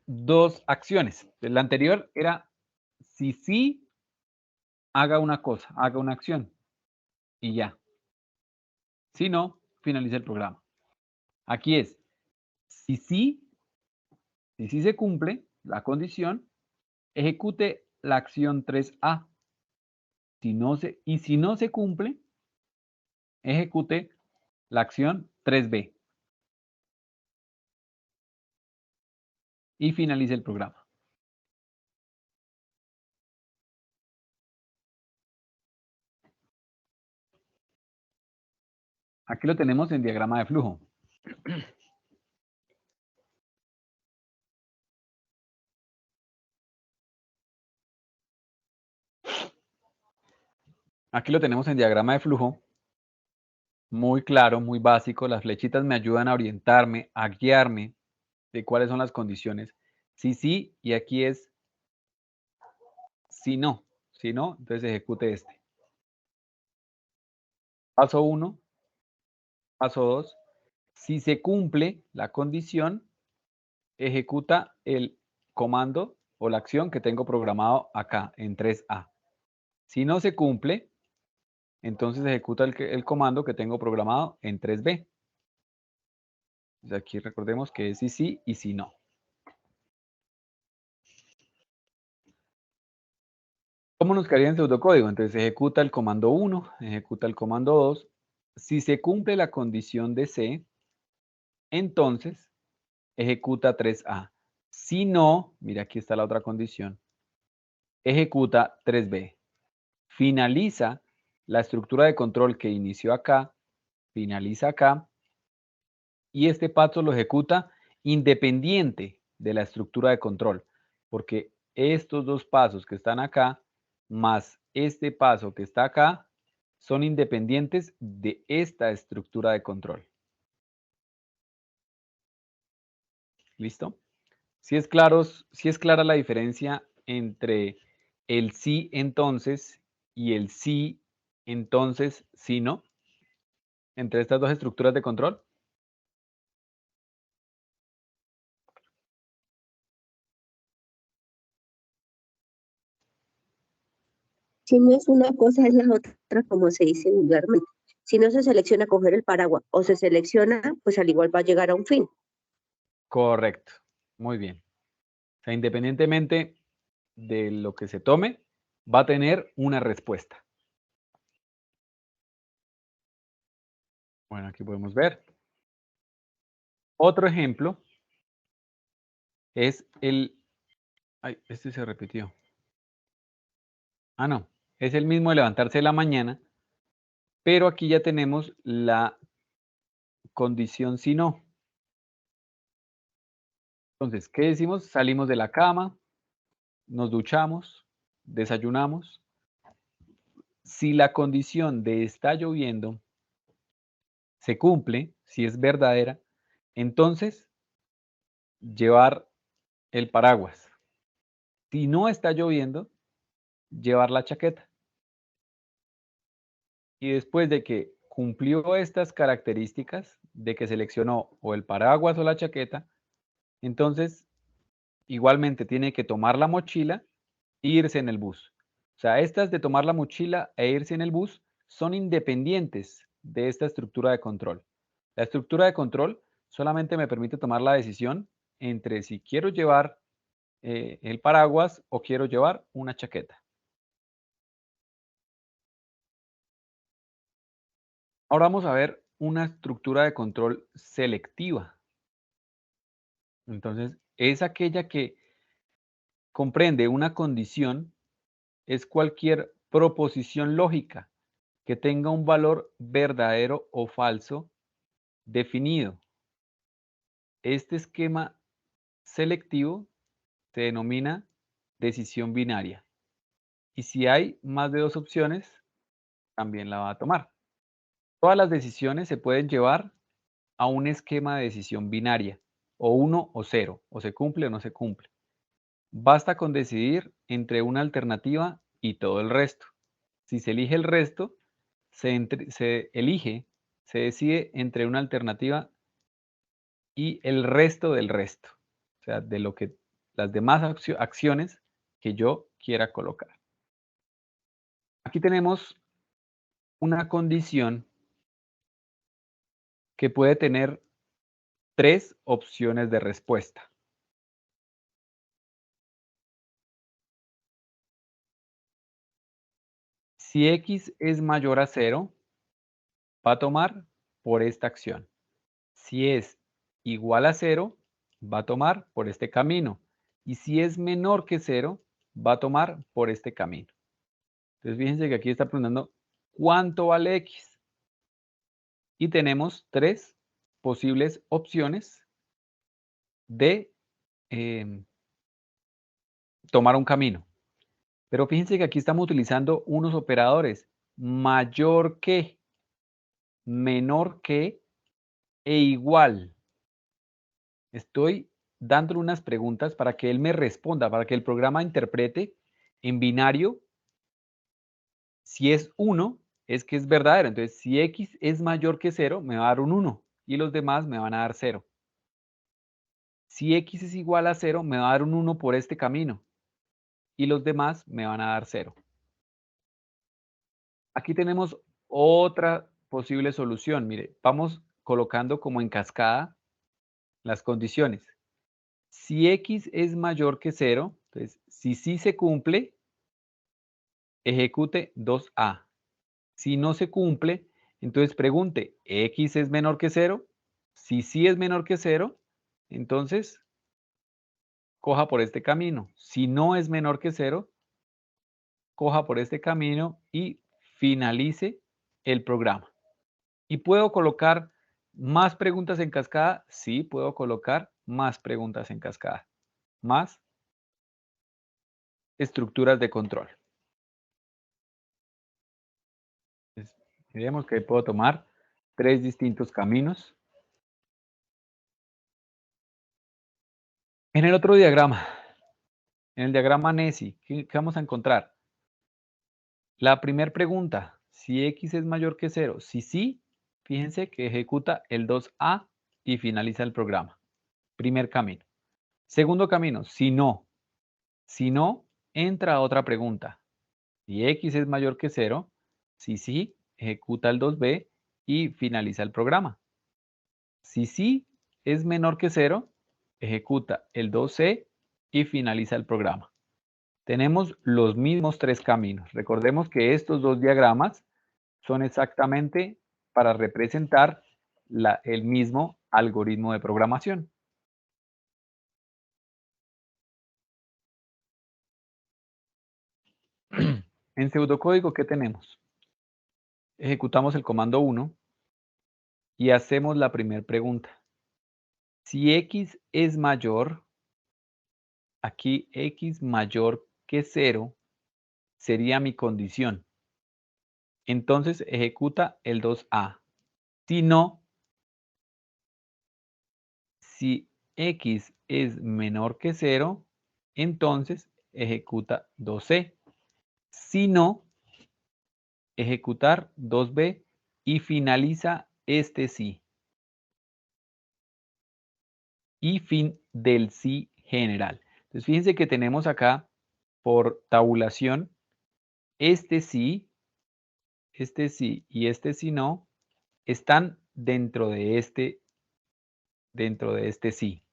dos acciones. La anterior era si sí, haga una cosa, haga una acción y ya. Si no, finaliza el programa. Aquí es si sí, si sí se cumple la condición, ejecute la acción 3A. Y si no se cumple, ejecute la acción 3B y finalice el programa. Aquí lo tenemos en diagrama de flujo. Aquí lo tenemos en diagrama de flujo. Muy claro, muy básico. Las flechitas me ayudan a orientarme, a guiarme de cuáles son las condiciones. Si sí, y aquí es si no. Si no, entonces ejecute este. Paso 1, paso 2. Si se cumple la condición, ejecuta el comando o la acción que tengo programado acá en 3A. Si no se cumple, entonces ejecuta el comando que tengo programado en 3B. Entonces aquí recordemos que es si sí y si no. ¿Cómo nos quedaría en pseudocódigo? Entonces ejecuta el comando 1, ejecuta el comando 2. Si se cumple la condición de C, entonces ejecuta 3A. Si no, mira, aquí está la otra condición, ejecuta 3B. Finaliza la estructura de control que inició acá, finaliza acá, y este paso lo ejecuta independiente de la estructura de control, porque estos dos pasos que están acá, más este paso que está acá, son independientes de esta estructura de control. ¿Listo? Si es clara la diferencia entre el sí entonces y el sí entonces sí no, entre estas dos estructuras de control. Si no es una cosa, es la otra, como se dice vulgarmente. Si no se selecciona coger el paraguas o se selecciona, pues al igual va a llegar a un fin. Correcto, muy bien. O sea, independientemente de lo que se tome, va a tener una respuesta. Bueno, aquí podemos ver. Otro ejemplo es el... Ay, este se repitió. Ah, no. Es el mismo de levantarse de la mañana, pero aquí ya tenemos la condición si no. Entonces, ¿qué decimos? Salimos de la cama, nos duchamos, desayunamos. Si la condición de está lloviendo se cumple, si es verdadera, entonces llevar el paraguas. Si no está lloviendo, llevar la chaqueta. Y después de que cumplió estas características, de que seleccionó o el paraguas o la chaqueta, entonces igualmente tiene que tomar la mochila e irse en el bus. O sea, estas de tomar la mochila e irse en el bus son independientes de esta estructura de control. La estructura de control solamente me permite tomar la decisión entre si quiero llevar el paraguas o quiero llevar una chaqueta. Ahora vamos a ver una estructura de control selectiva. Entonces, es aquella que comprende una condición, es cualquier proposición lógica que tenga un valor verdadero o falso definido. Este esquema selectivo se denomina decisión binaria. Y si hay más de dos opciones, también la va a tomar. Todas las decisiones se pueden llevar a un esquema de decisión binaria, o 1 o 0, o se cumple o no se cumple. Basta con decidir entre una alternativa y todo el resto. Si se elige el resto, se decide entre una alternativa y el resto del resto. O sea, de lo que las demás acciones que yo quiera colocar. Aquí tenemos una condición que puede tener 3 opciones de respuesta. Si X es mayor a 0, va a tomar por esta acción. Si es igual a 0, va a tomar por este camino. Y si es menor que 0, va a tomar por este camino. Entonces, fíjense que aquí está preguntando cuánto vale X. Y tenemos 3 posibles opciones de tomar un camino. Pero fíjense que aquí estamos utilizando unos operadores mayor que, menor que e igual. Estoy dándole unas preguntas para que él me responda, para que el programa interprete en binario. Si es 1, es que es verdadero. Entonces, si x es mayor que 0, me va a dar un 1 y los demás me van a dar 0. Si x es igual a 0, me va a dar un 1 por este camino y los demás me van a dar 0. Aquí tenemos otra posible solución. Mire, vamos colocando como en cascada las condiciones. Si x es mayor que 0, entonces, si sí se cumple, ejecute 2a. Si no se cumple, entonces pregunte, ¿x es menor que 0? Si sí es menor que 0, entonces coja por este camino. Si no es menor que 0, coja por este camino y finalice el programa. ¿Y puedo colocar más preguntas en cascada? Sí, puedo colocar más preguntas en cascada. Más estructuras de control. Vemos que puedo tomar 3 distintos caminos. En el otro diagrama, en el diagrama NESI, ¿qué vamos a encontrar? La primera pregunta, si x es mayor que 0. Si sí, fíjense que ejecuta el 2a y finaliza el programa. Primer camino. Segundo camino, si no, entra otra pregunta. Si x es mayor que 0, si sí, ejecuta el 2b y finaliza el programa. Si sí es menor que 0, ejecuta el 2c y finaliza el programa. Tenemos los mismos 3 caminos. Recordemos que estos 2 diagramas son exactamente para representar el mismo algoritmo de programación. En pseudocódigo, ¿qué tenemos? Ejecutamos el comando 1 y hacemos la primera pregunta. Si x es mayor, aquí x mayor que 0 sería mi condición. Entonces ejecuta el 2a. Si no, si x es menor que 0, entonces ejecuta 2c. Si no, ejecutar 2b y finaliza este sí. Y fin del sí general. Entonces fíjense que tenemos acá por tabulación este sí y este sí no están dentro de este sí.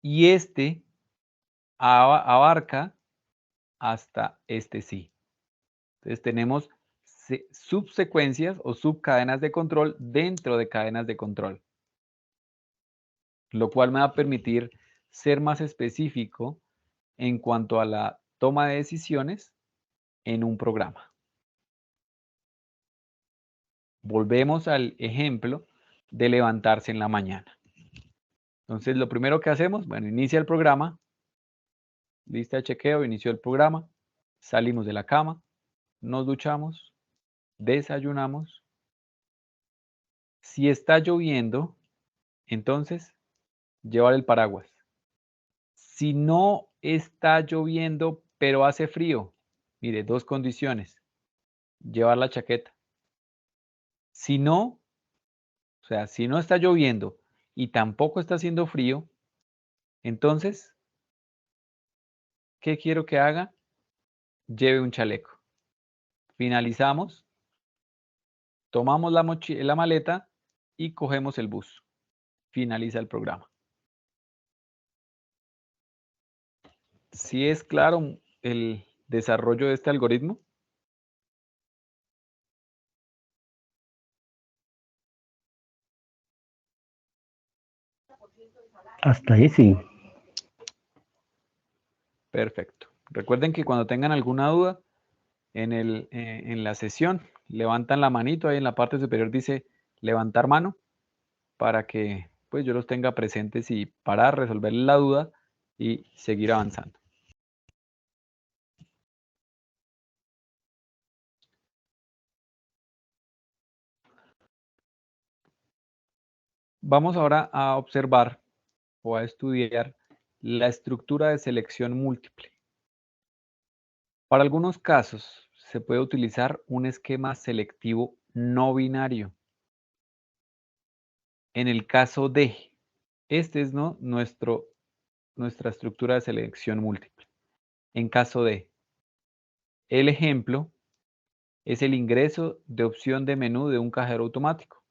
Y este abarca hasta este sí. Entonces tenemos subsecuencias o subcadenas de control dentro de cadenas de control, lo cual me va a permitir ser más específico en cuanto a la toma de decisiones en un programa. Volvemos al ejemplo de levantarse en la mañana. Entonces, lo primero que hacemos, bueno, inicia el programa, lista de chequeo, inició el programa, salimos de la cama, nos duchamos, desayunamos. Si está lloviendo, entonces, llevar el paraguas. Si no está lloviendo, pero hace frío, mire, 2 condiciones, llevar la chaqueta. Si no, o sea, si no está lloviendo y tampoco está haciendo frío, entonces, ¿qué quiero que haga? Lleve un chaleco. Finalizamos, tomamos la maleta y cogemos el bus. Finaliza el programa. ¿Sí es claro el desarrollo de este algoritmo? Hasta ahí sí. Perfecto. Recuerden que cuando tengan alguna duda en la sesión, levantan la manito, ahí en la parte superior dice levantar mano, para que pues yo los tenga presentes y para resolver la duda y seguir avanzando. Vamos ahora a observar o a estudiar la estructura de selección múltiple. Para algunos casos se puede utilizar un esquema selectivo no binario. En el caso de, este es nuestra estructura de selección múltiple. En caso de, el ejemplo es el ingreso de opción de menú de un cajero automático.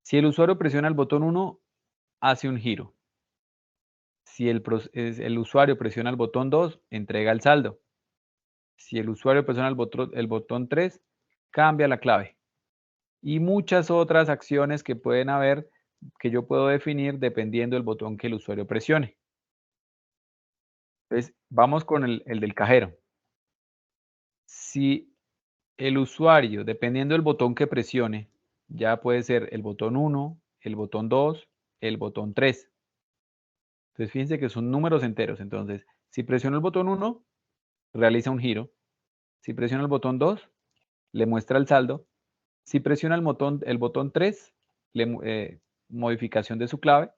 Si el usuario presiona el botón 1, hace un giro. Si el usuario presiona el botón 2, entrega el saldo. Si el usuario presiona el botón 3, cambia la clave. Y muchas otras acciones que pueden haber, que yo puedo definir dependiendo del botón que el usuario presione. Entonces, vamos con el del cajero. Si el usuario, dependiendo del botón que presione, ya puede ser el botón 1, el botón 2, el botón 3. Entonces, fíjense que son números enteros. Entonces, si presiono el botón 1, realiza un giro. Si presiona el botón 2, le muestra el saldo. Si presiona el botón 3, modificación de su clave.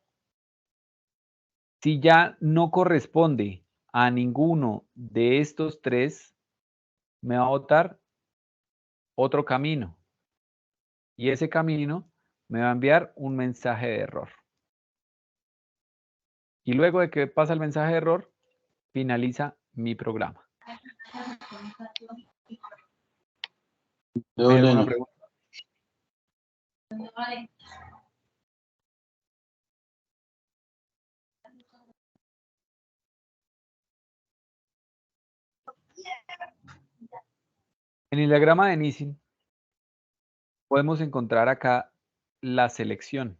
Si ya no corresponde a ninguno de estos tres, me va a botar otro camino. Y ese camino me va a enviar un mensaje de error. Y luego de que pasa el mensaje de error, finaliza mi programa. ¿Hay alguna pregunta? En el diagrama de Nissin podemos encontrar acá la selección.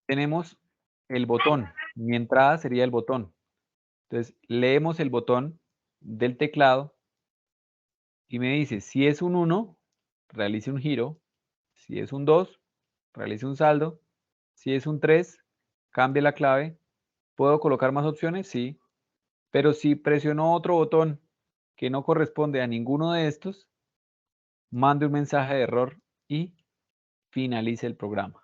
Tenemos el botón. Mi entrada sería el botón. Entonces, leemos el botón del teclado y me dice, si es un 1, realice un giro. Si es un 2, realice un saldo. Si es un 3, cambie la clave. ¿Puedo colocar más opciones? Sí. Pero si presionó otro botón que no corresponde a ninguno de estos, mande un mensaje de error y finalice el programa.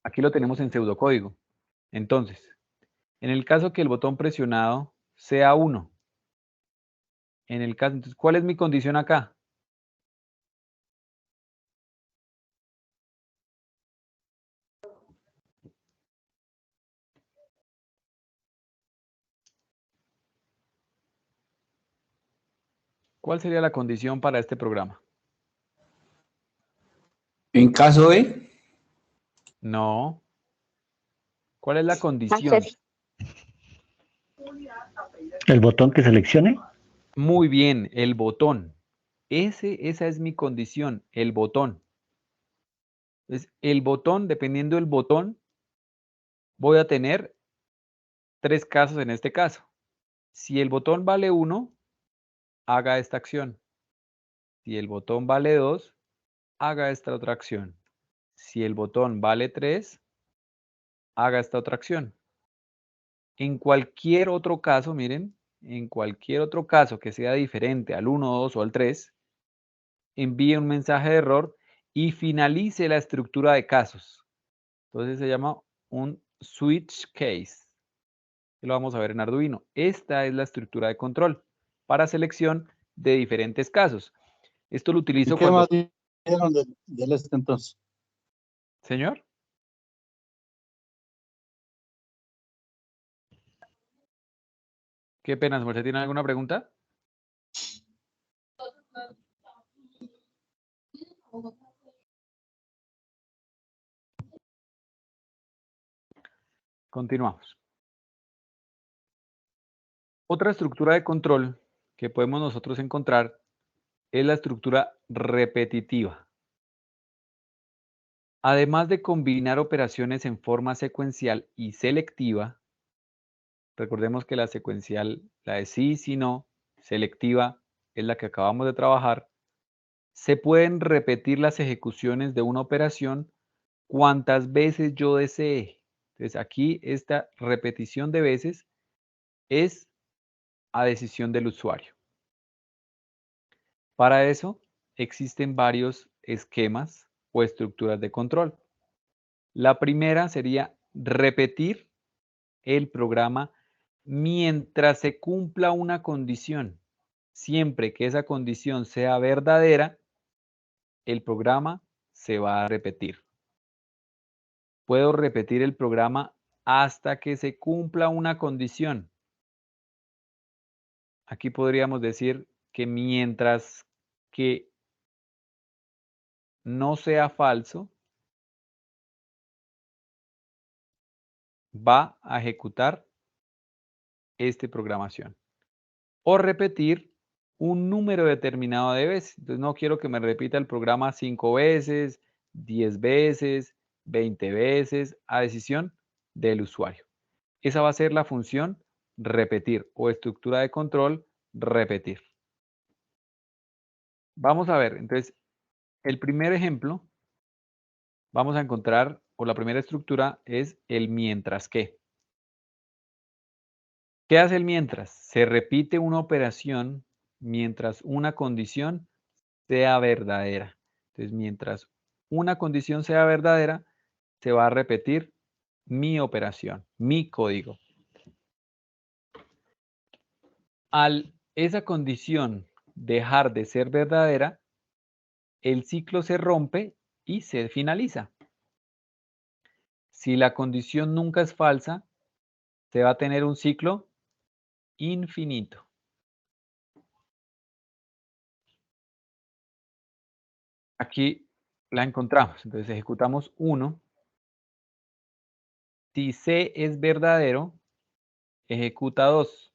Aquí lo tenemos en pseudocódigo. Entonces, en el caso que el botón presionado sea 1, entonces, ¿cuál es mi condición acá? ¿Cuál sería la condición para este programa? En caso de, No. ¿Cuál es la condición? El botón que seleccione. Muy bien, el botón. Esa es mi condición, el botón. Entonces, el botón, dependiendo del botón, voy a tener tres casos en este caso. Si el botón vale 1, haga esta acción. Si el botón vale 2, haga esta otra acción. Si el botón vale 3, haga esta otra acción. En cualquier otro caso, miren, en cualquier otro caso que sea diferente al 1, 2 o al 3, envíe un mensaje de error y finalice la estructura de casos. Entonces se llama un switch case. Lo vamos a ver en Arduino. Esta es la estructura de control para selección de diferentes casos. Esto lo ¿Y utilizo qué cuando... más dijeron del este entonces? Señor. Qué pena, ¿usted tiene alguna pregunta? Continuamos. Otra estructura de control que podemos nosotros encontrar es la estructura repetitiva. Además de combinar operaciones en forma secuencial y selectiva, recordemos que la secuencial, la de sí, si no, selectiva es la que acabamos de trabajar, se pueden repetir las ejecuciones de una operación cuantas veces yo desee. Entonces aquí esta repetición de veces es a decisión del usuario. Para eso existen varios esquemas o estructuras de control. La primera sería repetir el programa mientras se cumpla una condición. Siempre que esa condición sea verdadera, el programa se va a repetir. Puedo repetir el programa hasta que se cumpla una condición. Aquí podríamos decir que mientras que no sea falso, va a ejecutar esta programación. O repetir un número determinado de veces. Entonces no quiero que me repita el programa 5 veces, 10 veces, 20 veces, a decisión del usuario. Esa va a ser la función repetir o estructura de control repetir. Vamos a ver, entonces, el primer ejemplo, vamos a encontrar, o la primera estructura es el mientras que. ¿Qué hace el mientras? Se repite una operación mientras una condición sea verdadera. Entonces, mientras una condición sea verdadera, se va a repetir mi operación, mi código. Al esa condición dejar de ser verdadera, el ciclo se rompe y se finaliza. Si la condición nunca es falsa, se va a tener un ciclo infinito. Aquí la encontramos. Entonces ejecutamos 1. Si C es verdadero, ejecuta 2.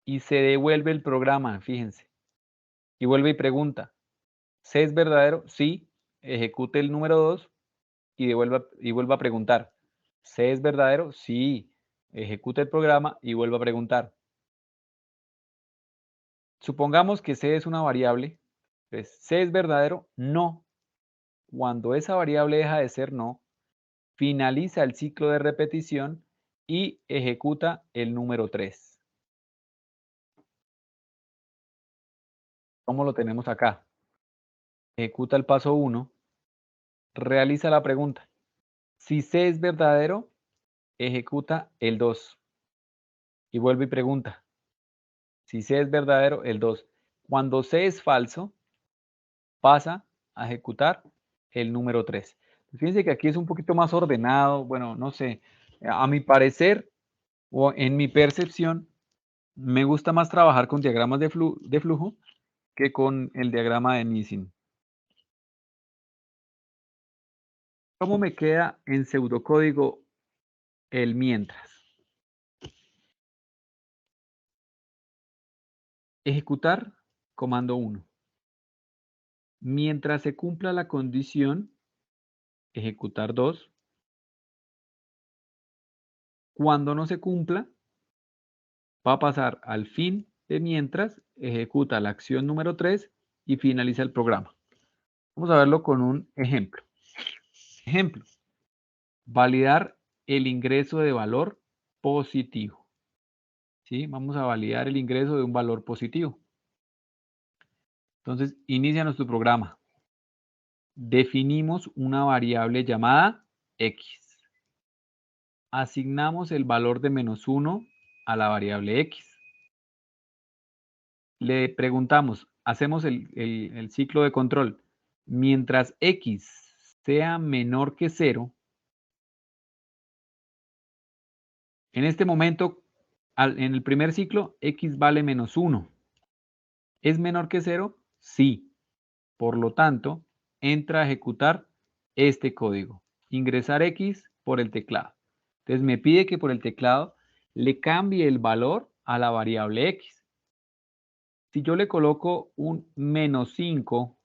Y se devuelve el programa, fíjense. Y vuelve y pregunta, ¿C es verdadero? Sí. Ejecute el número 2 y vuelva a preguntar. ¿C es verdadero? Sí. Ejecute el programa y vuelva a preguntar. Supongamos que C es una variable. Entonces, ¿C es verdadero? No. Cuando esa variable deja de ser no, finaliza el ciclo de repetición y ejecuta el número 3. ¿Cómo lo tenemos acá? Ejecuta el paso 1, realiza la pregunta. Si C es verdadero, ejecuta el 2 y vuelve y pregunta. Si C es verdadero, el 2. Cuando C es falso, pasa a ejecutar el número 3. Fíjense que aquí es un poquito más ordenado. Bueno, no sé, a mi parecer o en mi percepción, me gusta más trabajar con diagramas de flujo que con el diagrama de Nielsen. ¿Cómo me queda en pseudocódigo el mientras? Ejecutar comando 1. Mientras se cumpla la condición, ejecutar 2. Cuando no se cumpla, va a pasar al fin de mientras, ejecuta la acción número 3 y finaliza el programa. Vamos a verlo con un ejemplo. Ejemplo, validar el ingreso de valor positivo. ¿Sí? Vamos a validar el ingreso de un valor positivo. Entonces, inicia nuestro programa. Definimos una variable llamada x. Asignamos el valor de -1 a la variable x. Le preguntamos, hacemos el ciclo de control. Mientras x sea menor que 0, en este momento, en el primer ciclo, x vale -1. ¿Es menor que 0? Sí. Por lo tanto, entra a ejecutar este código. Ingresar x por el teclado. Entonces me pide que por el teclado le cambie el valor a la variable x. Si yo le coloco un -5,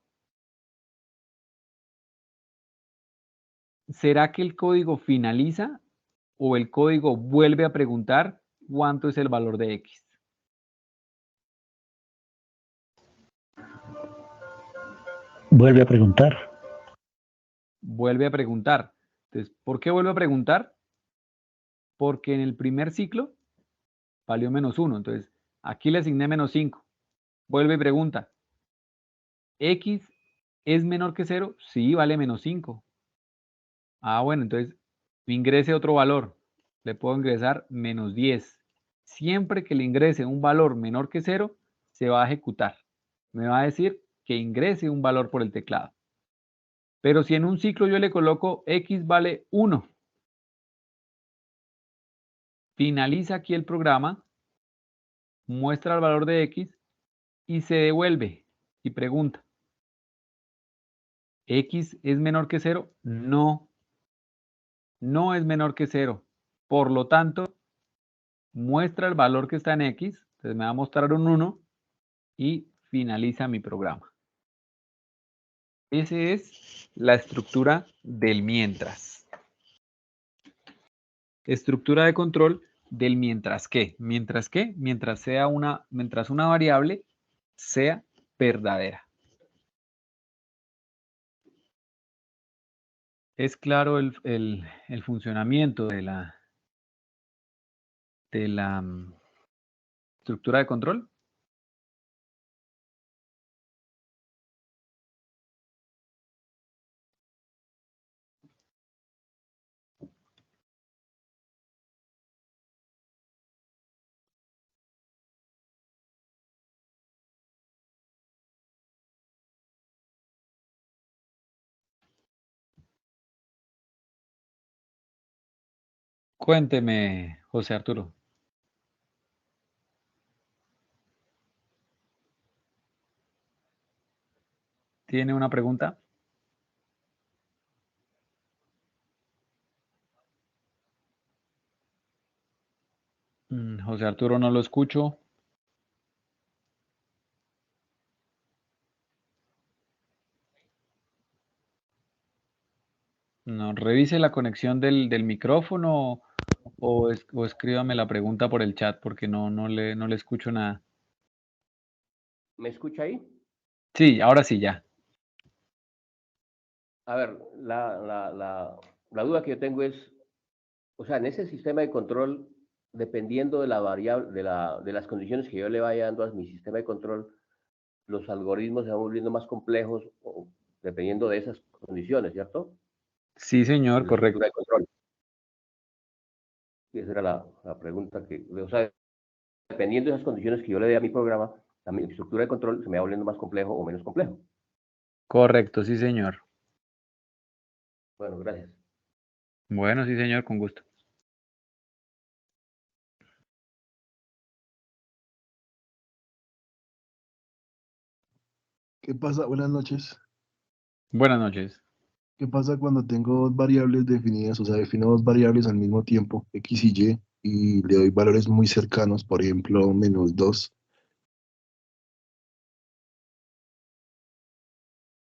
¿será que el código finaliza o el código vuelve a preguntar cuánto es el valor de x? Vuelve a preguntar. Vuelve a preguntar. Entonces, ¿por qué vuelve a preguntar? Porque en el primer ciclo valió -1. Entonces, aquí le asigné -5. Vuelve y pregunta, ¿x ¿Es menor que 0? Sí, vale menos 5. Ah, bueno, entonces ingrese otro valor. Le puedo ingresar menos 10. Siempre que le ingrese un valor menor que 0, se va a ejecutar. Me va a decir que ingrese un valor por el teclado. Pero si en un ciclo yo le coloco x vale 1, finaliza aquí el programa, muestra el valor de x y se devuelve y pregunta, ¿x es menor que 0? No, no es menor que 0. Por lo tanto, muestra el valor que está en x, entonces me va a mostrar un 1 y finaliza mi programa. Esa es la estructura del mientras. Estructura de control del mientras que. ¿Mientras qué? Mientras una variable sea verdadera. ¿Es claro el funcionamiento de la estructura de control? Cuénteme, José Arturo. ¿Tiene una pregunta? José Arturo, no lo escucho. No, revise la conexión del micrófono o escríbame la pregunta por el chat porque no le escucho nada. ¿Me escucha ahí? Sí, ahora sí, ya. A ver, la duda que yo tengo es, o sea, en ese sistema de control, dependiendo de la variable, de las condiciones que yo le vaya dando a mi sistema de control, los algoritmos se van volviendo más complejos dependiendo de esas condiciones, ¿cierto? Sí, señor, En la estructura correcto. de control. Y esa era la pregunta que, o sea, dependiendo de esas condiciones que yo le dé a mi programa, mi estructura de control se me va volviendo más complejo o menos complejo. Correcto, sí, señor. Bueno, gracias. Bueno, sí, señor, con gusto. ¿Qué pasa? Buenas noches. Buenas noches. ¿Qué pasa cuando tengo dos variables definidas? O sea, defino dos variables al mismo tiempo, x y le doy valores muy cercanos, por ejemplo, -2.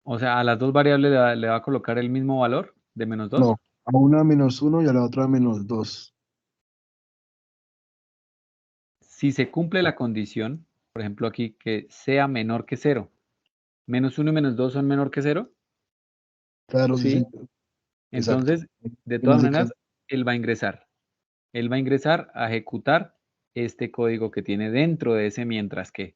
O sea, a las dos variables le va a colocar el mismo valor de menos 2. No, a una -1 y a la otra -2. Si se cumple la condición, por ejemplo aquí, que sea menor que 0. ¿Menos 1 y menos 2 son menor que 0? Claro, sí, Sí. señor. Exacto. Entonces, de En todas ese maneras, caso, él va a ingresar. Él va a ingresar a ejecutar este código que tiene dentro de ese mientras que.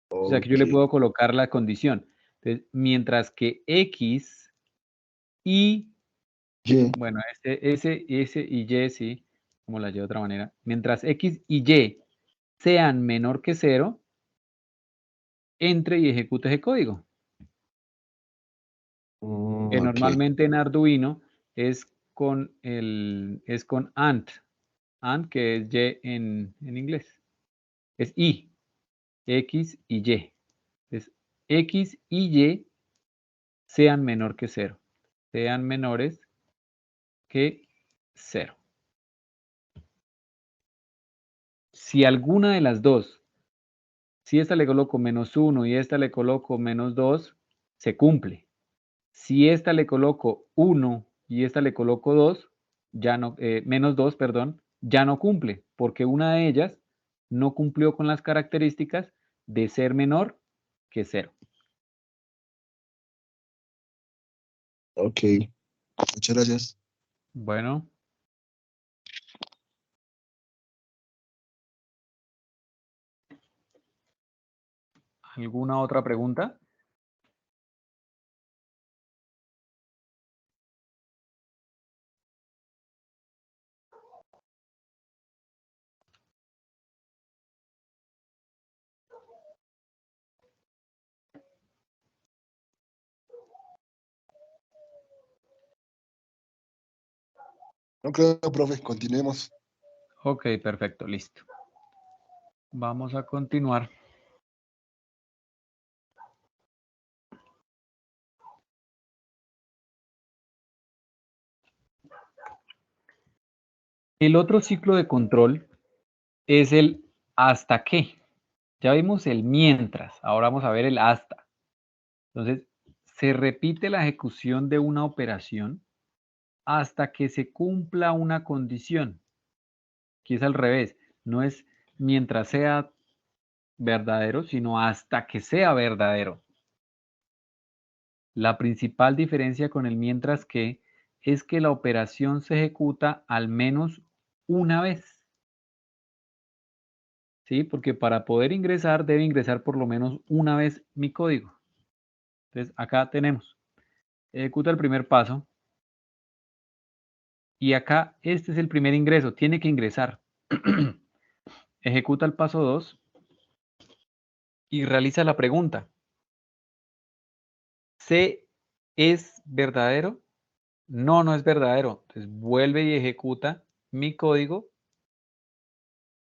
O sea que yo ok. le puedo colocar la condición. Entonces, mientras que X y, Y, bueno, ese y Y, sí, como la llevo de otra manera. Mientras X y Y sean menor que 0, entre y ejecute ese código. Que ok. normalmente en Arduino es con AND. AND, que es Y en inglés. Es Y, X y Y. Entonces, X y Y sean menor que 0. Sean menores que 0. Si alguna de las dos, si esta le coloco -1 y esta le coloco -2, se cumple. Si esta le coloco 1 y esta le coloco 2, ya no, -2, perdón, ya no cumple, porque una de ellas no cumplió con las características de ser menor que 0. Ok. Muchas gracias. Bueno, ¿alguna otra pregunta? No creo, profe, continuemos. Ok, perfecto, listo. Vamos a continuar. El otro ciclo de control es el hasta qué. Ya vimos el mientras, ahora vamos a ver el hasta. Entonces, se repite la ejecución de una operación hasta que se cumpla una condición. Aquí es al revés, no es mientras sea verdadero, sino hasta que sea verdadero. La principal diferencia con el mientras que es que la operación se ejecuta al menos una vez. ¿Sí? Porque para poder ingresar, debe ingresar por lo menos una vez mi código. Entonces, acá tenemos, ejecuta el primer paso. Y acá, este es el primer ingreso, tiene que ingresar. Ejecuta el paso 2 y realiza la pregunta. ¿C es verdadero? No, no es verdadero. Entonces, vuelve y ejecuta mi código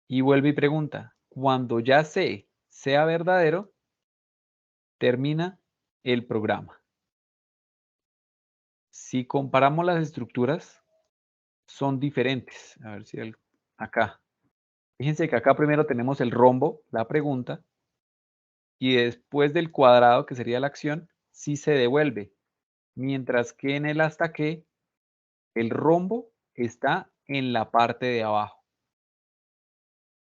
y vuelve y pregunta. Cuando ya C sea verdadero, termina el programa. Si comparamos las estructuras, son diferentes. A ver si acá. Fíjense que acá primero tenemos el rombo, la pregunta, y después del cuadrado, que sería la acción, sí se devuelve. Mientras que en el hasta que, el rombo está en la parte de abajo,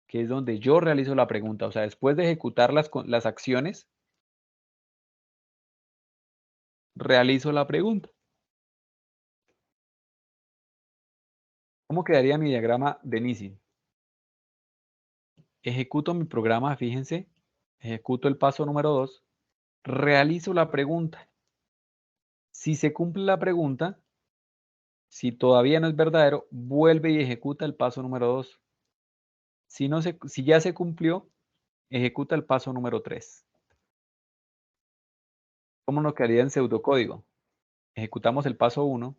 que es donde yo realizo la pregunta. O sea, después de ejecutar las acciones, realizo la pregunta. ¿Cómo quedaría mi diagrama de Nissin? Ejecuto mi programa, fíjense, ejecuto el paso número 2, realizo la pregunta. Si se cumple la pregunta, si todavía no es verdadero, vuelve y ejecuta el paso número 2. Si ya se cumplió, ejecuta el paso número 3. ¿Cómo nos quedaría en pseudocódigo? Ejecutamos el paso 1.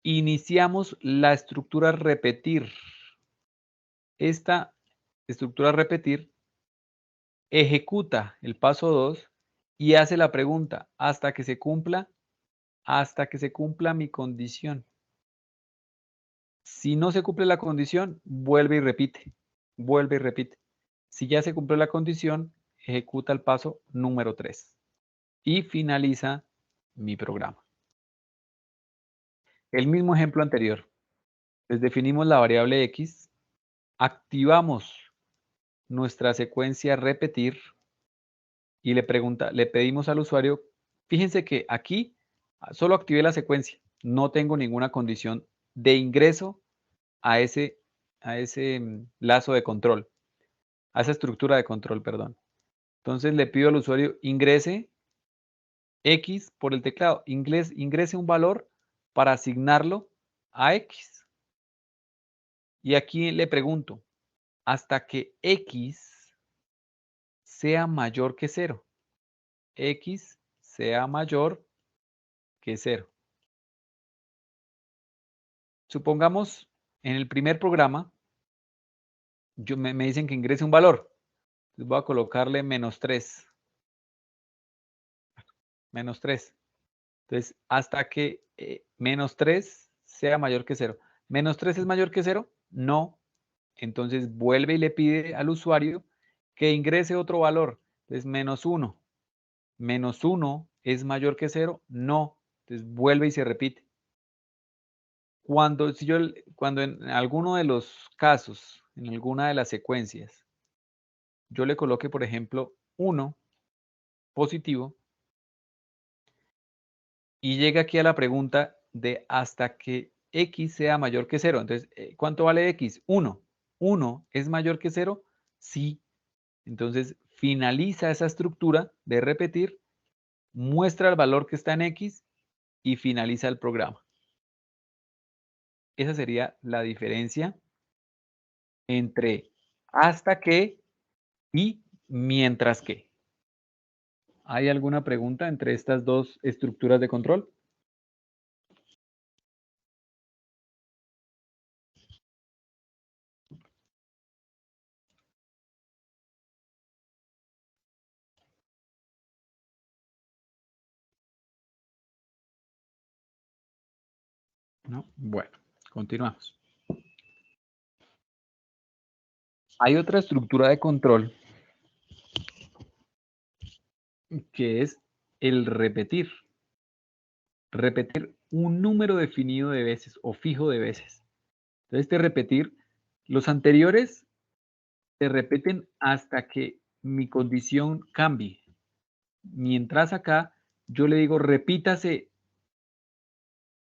Iniciamos la estructura repetir. Esta estructura repetir ejecuta el paso 2 y hace la pregunta hasta que se cumpla mi condición. Si no se cumple la condición, vuelve y repite. Vuelve y repite. Si ya se cumplió la condición, ejecuta el paso número 3 y finaliza mi programa. El mismo ejemplo anterior. Les definimos la variable x, activamos nuestra secuencia repetir y le pedimos al usuario, fíjense que aquí solo activé la secuencia, no tengo ninguna condición de ingreso a ese lazo de control, a esa estructura de control, perdón. Entonces le pido al usuario ingrese X por el teclado, ingrese un valor para asignarlo a X. Y aquí le pregunto, hasta que X sea mayor que 0. X sea mayor que 0. Supongamos en el primer programa, me dicen que ingrese un valor. Entonces voy a colocarle -3. -3. Entonces, hasta que -3 sea mayor que 0. ¿-3 es mayor que 0? No. Entonces vuelve y le pide al usuario que ingrese otro valor. Entonces, -1. -1 es mayor que 0. No. Entonces vuelve y se repite. Cuando en alguno de los casos, en alguna de las secuencias, yo le coloque, por ejemplo, 1 positivo y llega aquí a la pregunta de hasta que x sea mayor que 0. Entonces, ¿cuánto vale x? 1. ¿1 es mayor que 0? Sí. Entonces, finaliza esa estructura de repetir, muestra el valor que está en x y finaliza el programa. Esa sería la diferencia entre hasta que y mientras que. ¿Hay alguna pregunta entre estas dos estructuras de control? ¿No? Bueno, continuamos. Hay otra estructura de control que es el repetir. Repetir un número definido de veces o fijo de veces. Entonces, este repetir, los anteriores se repiten hasta que mi condición cambie. Mientras acá, yo le digo repítase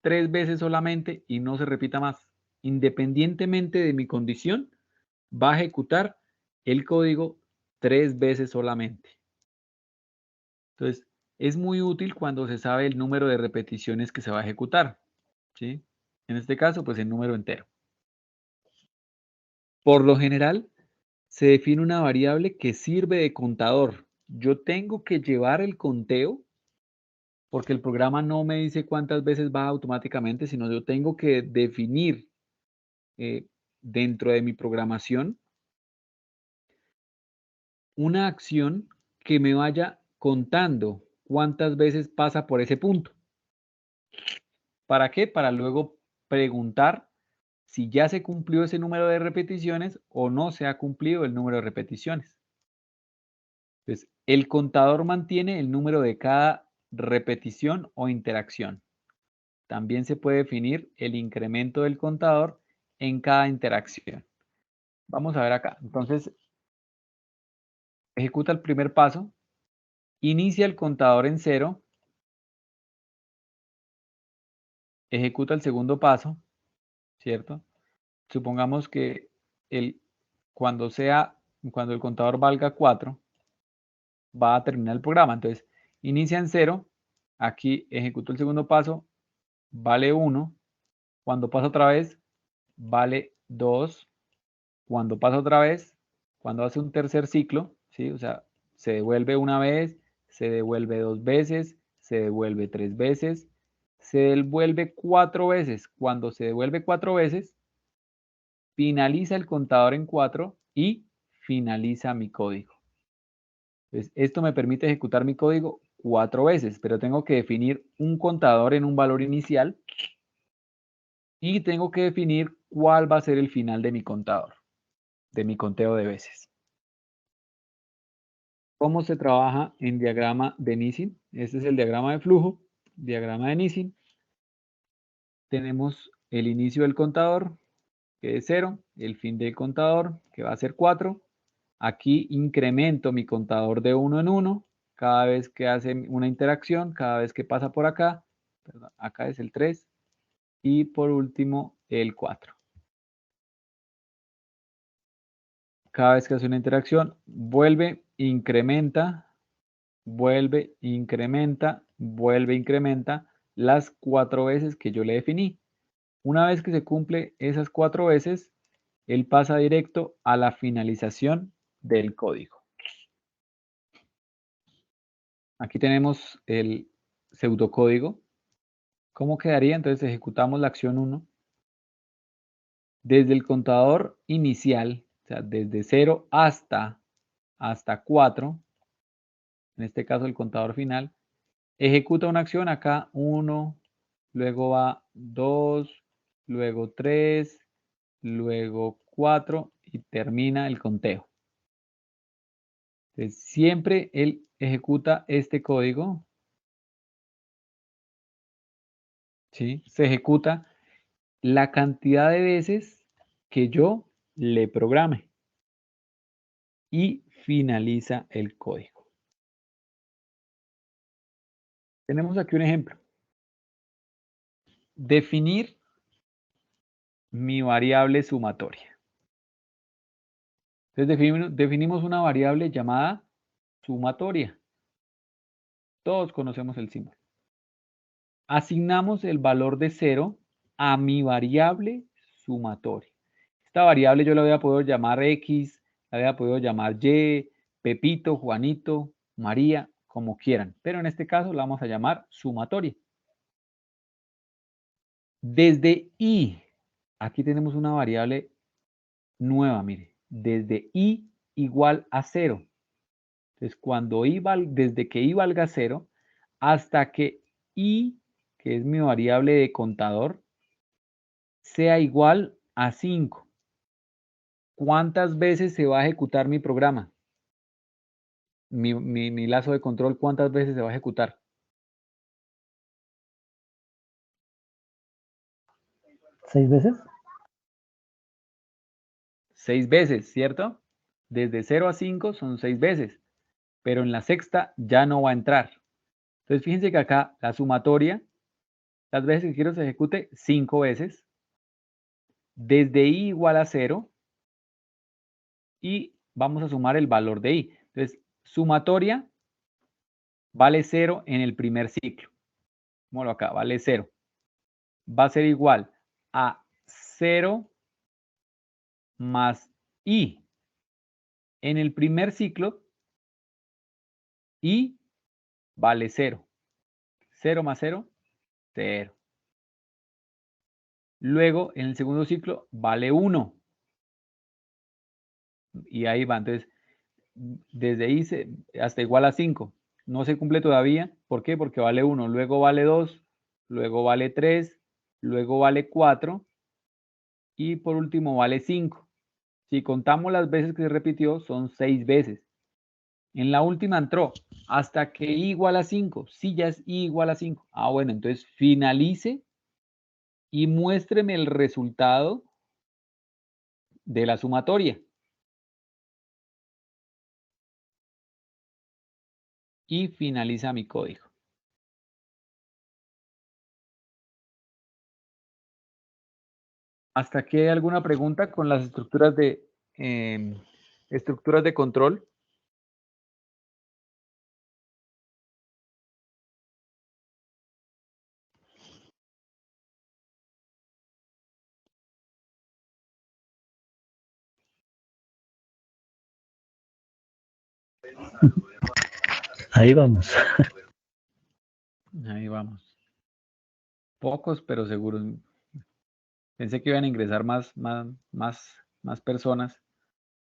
3 veces solamente y no se repita más. Independientemente de mi condición, va a ejecutar el código 3 veces solamente. Entonces, es muy útil cuando se sabe el número de repeticiones que se va a ejecutar, ¿sí? En este caso, pues el número entero. Por lo general, se define una variable que sirve de contador. Yo tengo que llevar el conteo porque el programa no me dice cuántas veces va automáticamente, sino yo tengo que definir dentro de mi programación una acción que me vaya contando cuántas veces pasa por ese punto. ¿Para qué? Para luego preguntar si ya se cumplió ese número de repeticiones o no se ha cumplido el número de repeticiones. Entonces, el contador mantiene el número de cada repetición o interacción. También se puede definir el incremento del contador en cada interacción. Vamos a ver acá. Entonces, ejecuta el primer paso, inicia el contador en 0, ejecuta el segundo paso, ¿cierto? Supongamos que cuando el contador valga 4, va a terminar el programa. Entonces, inicia en 0, aquí ejecuto el segundo paso, vale 1, cuando pasa otra vez, vale 2, cuando pasa otra vez, cuando hace un tercer ciclo, ¿sí? O sea, se devuelve una vez, se devuelve 2 veces, se devuelve 3 veces, se devuelve 4 veces. Cuando se devuelve 4 veces, finaliza el contador en 4 y finaliza mi código. Entonces, esto me permite ejecutar mi código 4 veces, pero tengo que definir un contador en un valor inicial y tengo que definir cuál va a ser el final de mi contador, de mi conteo de veces. ¿Cómo se trabaja en diagrama de Nissin? Este es el diagrama de flujo, diagrama de Nissin. Tenemos el inicio del contador, que es 0, el fin del contador, que va a ser 4. Aquí incremento mi contador de 1 en 1, cada vez que hace una interacción, cada vez que pasa por acá. Perdón, acá es el 3. Y por último, el 4. Cada vez que hace una interacción, vuelve, incrementa, vuelve, incrementa, vuelve, incrementa las 4 veces que yo le definí. Una vez que se cumple esas 4 veces, él pasa directo a la finalización del código. Aquí tenemos el pseudocódigo. ¿Cómo quedaría? Entonces ejecutamos la acción 1. Desde el contador inicial, o sea, desde 0 hasta 4, en este caso el contador final, ejecuta una acción acá 1, luego va 2, luego 3, luego 4 y termina el conteo. Entonces, siempre él ejecuta este código, ¿sí? Se ejecuta la cantidad de veces que yo le programe y finaliza el código. Tenemos aquí un ejemplo. Definir mi variable sumatoria. Entonces definimos una variable llamada sumatoria. Todos conocemos el símbolo. Asignamos el valor de 0 a mi variable sumatoria. Esta variable yo la voy a poder llamar X, la voy a poder llamar Y, Pepito, Juanito, María, como quieran. Pero en este caso la vamos a llamar sumatoria. Desde I, aquí tenemos una variable nueva, mire. Desde I igual a 0. Entonces, desde que I valga 0 hasta que I, que es mi variable de contador, sea igual a 5. ¿Cuántas veces se va a ejecutar mi programa? Mi lazo de control, ¿cuántas veces se va a ejecutar? ¿6 veces? 6 veces, ¿cierto? Desde 0 a 5 son 6 veces, pero en la sexta ya no va a entrar. Entonces, fíjense que acá la sumatoria, las veces que quiero se ejecute 5 veces, desde i igual a 0, y vamos a sumar el valor de i. Entonces, sumatoria vale 0 en el primer ciclo. Pongámoslo acá, vale 0. Va a ser igual a 0 más i. En el primer ciclo, i vale 0. 0 más 0, 0. Luego, en el segundo ciclo, vale 1. Y ahí va. Entonces, desde i hasta igual a 5. No se cumple todavía. ¿Por qué? Porque vale 1. Luego vale 2. Luego vale 3. Luego vale 4. Y por último vale 5. Si contamos las veces que se repitió, son 6 veces. En la última entró hasta que i igual a 5. Sí, ya es i igual a 5. Ah, bueno, entonces finalice y muéstreme el resultado de la sumatoria. Y finaliza mi código. ¿Hasta aquí hay alguna pregunta con las estructuras de control? Ahí vamos. Ahí vamos. Pocos, pero seguros. Pensé que iban a ingresar más personas.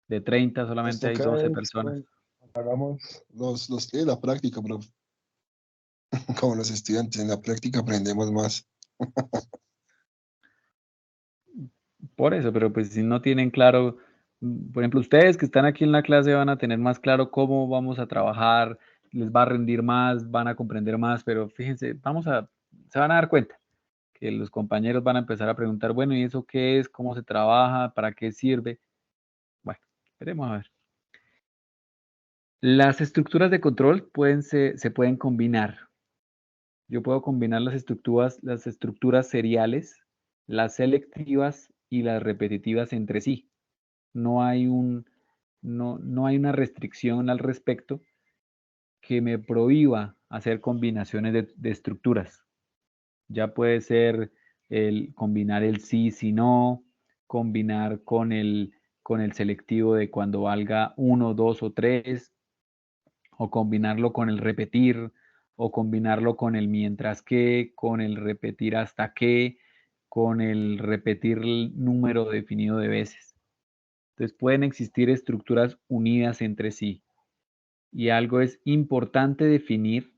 De 30 Nos solamente hay toca 12 es, personas. hagamos los que la práctica, pero como los estudiantes, en la práctica aprendemos más. Por eso, pero pues si no tienen claro, por ejemplo, ustedes que están aquí en la clase van a tener más claro cómo vamos a trabajar, les va a rendir más, van a comprender más, pero fíjense, se van a dar cuenta que los compañeros van a empezar a preguntar, bueno, ¿y eso qué es? ¿Cómo se trabaja? ¿Para qué sirve? Bueno, esperemos a ver. Las estructuras de control se pueden combinar. Yo puedo combinar las estructuras seriales, las selectivas y las repetitivas entre sí. No hay no hay una restricción al respecto que me prohíba hacer combinaciones de estructuras. Ya puede ser combinar el sí, si no, combinar con el selectivo de cuando valga 1, 2 o 3, o combinarlo con el repetir, o combinarlo con el mientras que, con el repetir hasta que, con el repetir el número definido de veces. Entonces pueden existir estructuras unidas entre sí. Y algo es importante definir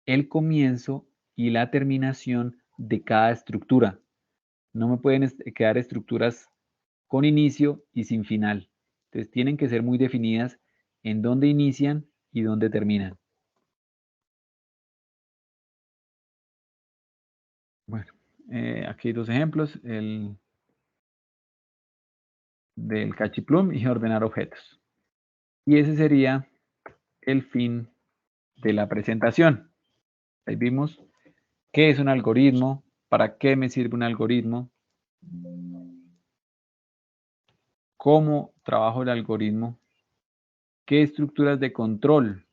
el comienzo y la terminación de cada estructura. No me pueden quedar estructuras con inicio y sin final. Entonces tienen que ser muy definidas en dónde inician y dónde terminan. Bueno, aquí hay dos ejemplos, el del cachiplum y ordenar objetos. Y ese sería el fin de la presentación. Ahí vimos qué es un algoritmo, para qué me sirve un algoritmo, cómo trabajo el algoritmo, qué estructuras de control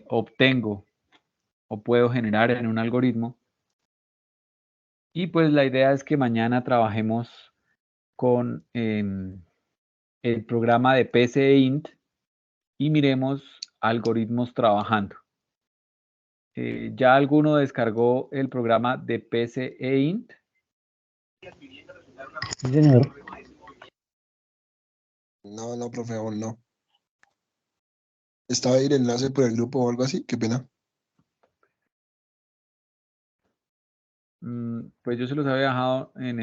obtengo o puedo generar en un algoritmo. Y pues la idea es que mañana trabajemos con el programa de PCEint y miremos algoritmos trabajando. ¿Ya alguno descargó el programa de PCEint? Sí, señor. No, profe, aún no. Estaba ahí el enlace por el grupo o algo así, qué pena. Pues yo se los había dejado ¿en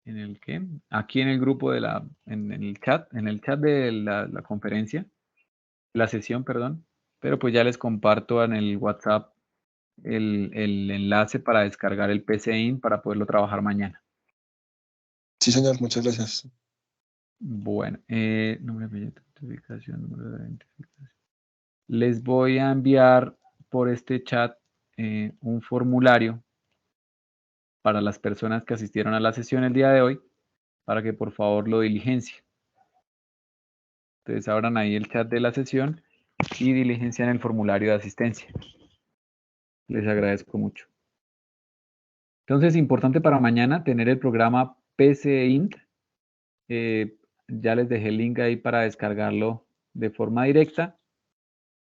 el qué? Aquí en el grupo en el chat de la conferencia, la sesión, perdón. Pero pues ya les comparto en el WhatsApp el enlace para descargar el PCInt para poderlo trabajar mañana. Sí, señor, muchas gracias. Bueno, número de identificación, número de identificación. Les voy a enviar por este chat un formulario para las personas que asistieron a la sesión el día de hoy, para que por favor lo diligencien. Entonces abran ahí el chat de la sesión y diligencian el formulario de asistencia. Les agradezco mucho. Entonces, importante para mañana tener el programa PCInt. Ya les dejé el link ahí para descargarlo de forma directa.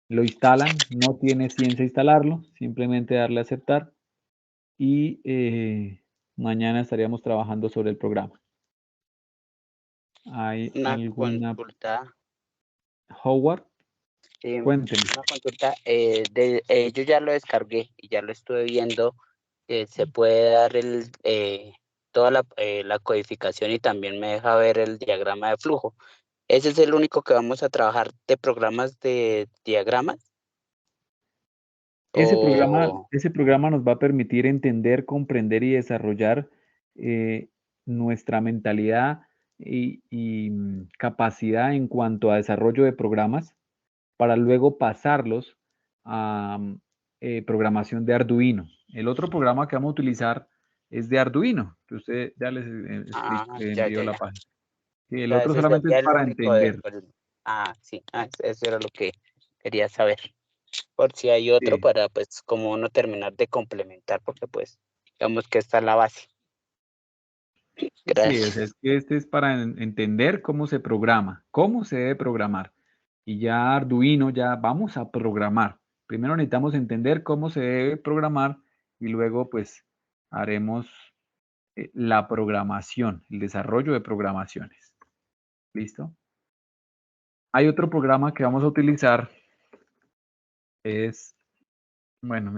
Lo instalan, no tiene ciencia instalarlo, simplemente darle a aceptar y mañana estaríamos trabajando sobre el programa. ¿Hay Una alguna? consulta, Howard, cuénteme. una consulta, yo ya lo descargué y ya lo estuve viendo, se puede dar toda la codificación y también me deja ver el diagrama de flujo. ¿Ese es el único que vamos a trabajar de programas de diagramas? Ese O, programa nos va a permitir entender, comprender y desarrollar nuestra mentalidad y capacidad en cuanto a desarrollo de programas para luego pasarlos a programación de Arduino. El otro programa que vamos a utilizar es de Arduino, que usted ya les envió la ya. página. Sí, el O sea, otro ese solamente es sería el para único entender. sí, eso era lo que quería saber. Por si hay otro Sí. para, pues, como uno terminar de complementar, porque, pues, digamos que esta es la base. Sí, o sea, Gracias. es que este es para entender cómo se programa, cómo se debe programar. Y ya Arduino, ya vamos a programar. Primero necesitamos entender cómo se debe programar y luego pues haremos la programación, el desarrollo de programaciones. ¿Listo? Hay otro programa que vamos a utilizar, bueno,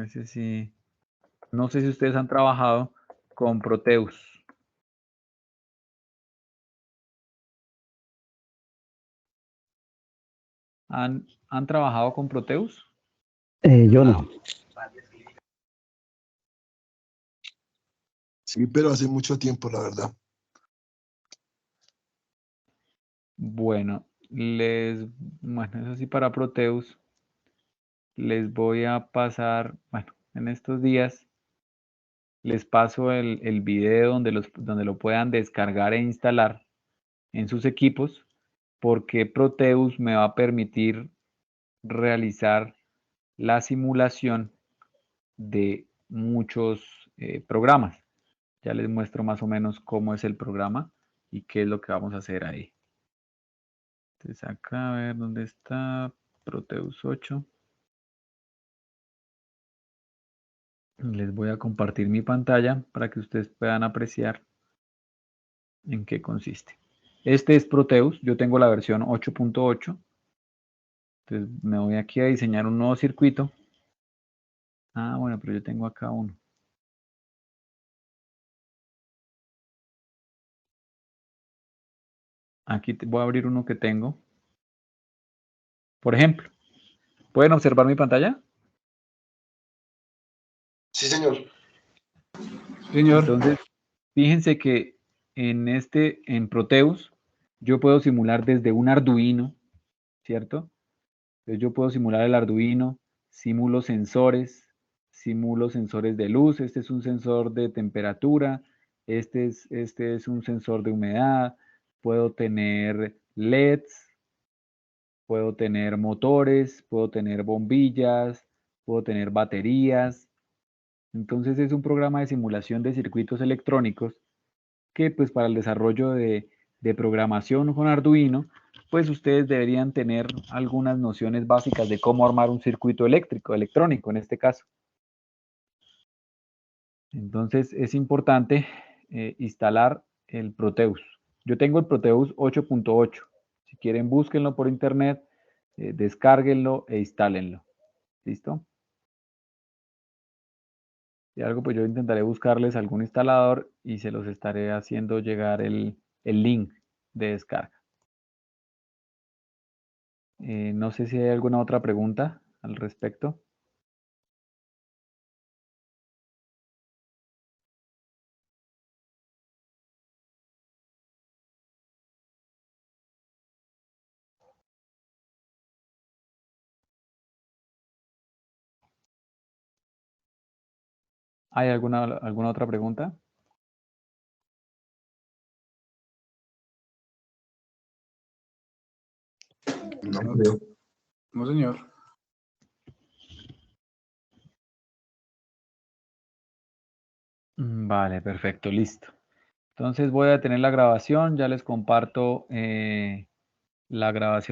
no sé si ustedes han trabajado con Proteus. ¿Han trabajado con Proteus? Yo no. Sí, pero hace mucho tiempo, la verdad. Bueno, bueno, eso sí para Proteus, les voy a pasar, bueno, en estos días les paso el video donde lo puedan descargar e instalar en sus equipos, porque Proteus me va a permitir realizar la simulación de muchos programas. Ya les muestro más o menos cómo es el programa y qué es lo que vamos a hacer ahí. Entonces acá, a ver dónde está Proteus 8. Les voy a compartir mi pantalla para que ustedes puedan apreciar en qué consiste. Este es Proteus, yo tengo la versión 8.8. Entonces me voy aquí a diseñar un nuevo circuito. Ah, bueno, pero yo tengo acá uno. Aquí voy a abrir uno que tengo. Por ejemplo, ¿pueden observar mi pantalla? Sí, señor. Señor, Entonces, fíjense que en Proteus, yo puedo simular desde un Arduino, ¿cierto? Entonces yo puedo simular el Arduino, simulo sensores de luz, este es un sensor de temperatura, este es un sensor de humedad, puedo tener LEDs, puedo tener motores, puedo tener bombillas, puedo tener baterías. Entonces es un programa de simulación de circuitos electrónicos que pues para el desarrollo de programación con Arduino, pues ustedes deberían tener algunas nociones básicas de cómo armar un circuito electrónico en este caso. Entonces es importante instalar el Proteus. Yo tengo el Proteus 8.8. Si quieren búsquenlo por internet, descárguenlo e instálenlo. ¿Listo? Si algo, pues yo intentaré buscarles algún instalador y se los estaré haciendo llegar el link de descarga. No sé si hay alguna otra pregunta al respecto. ¿Hay alguna otra pregunta? No creo. No, señor. Vale, perfecto, listo. Entonces voy a tener la grabación, ya les comparto la grabación.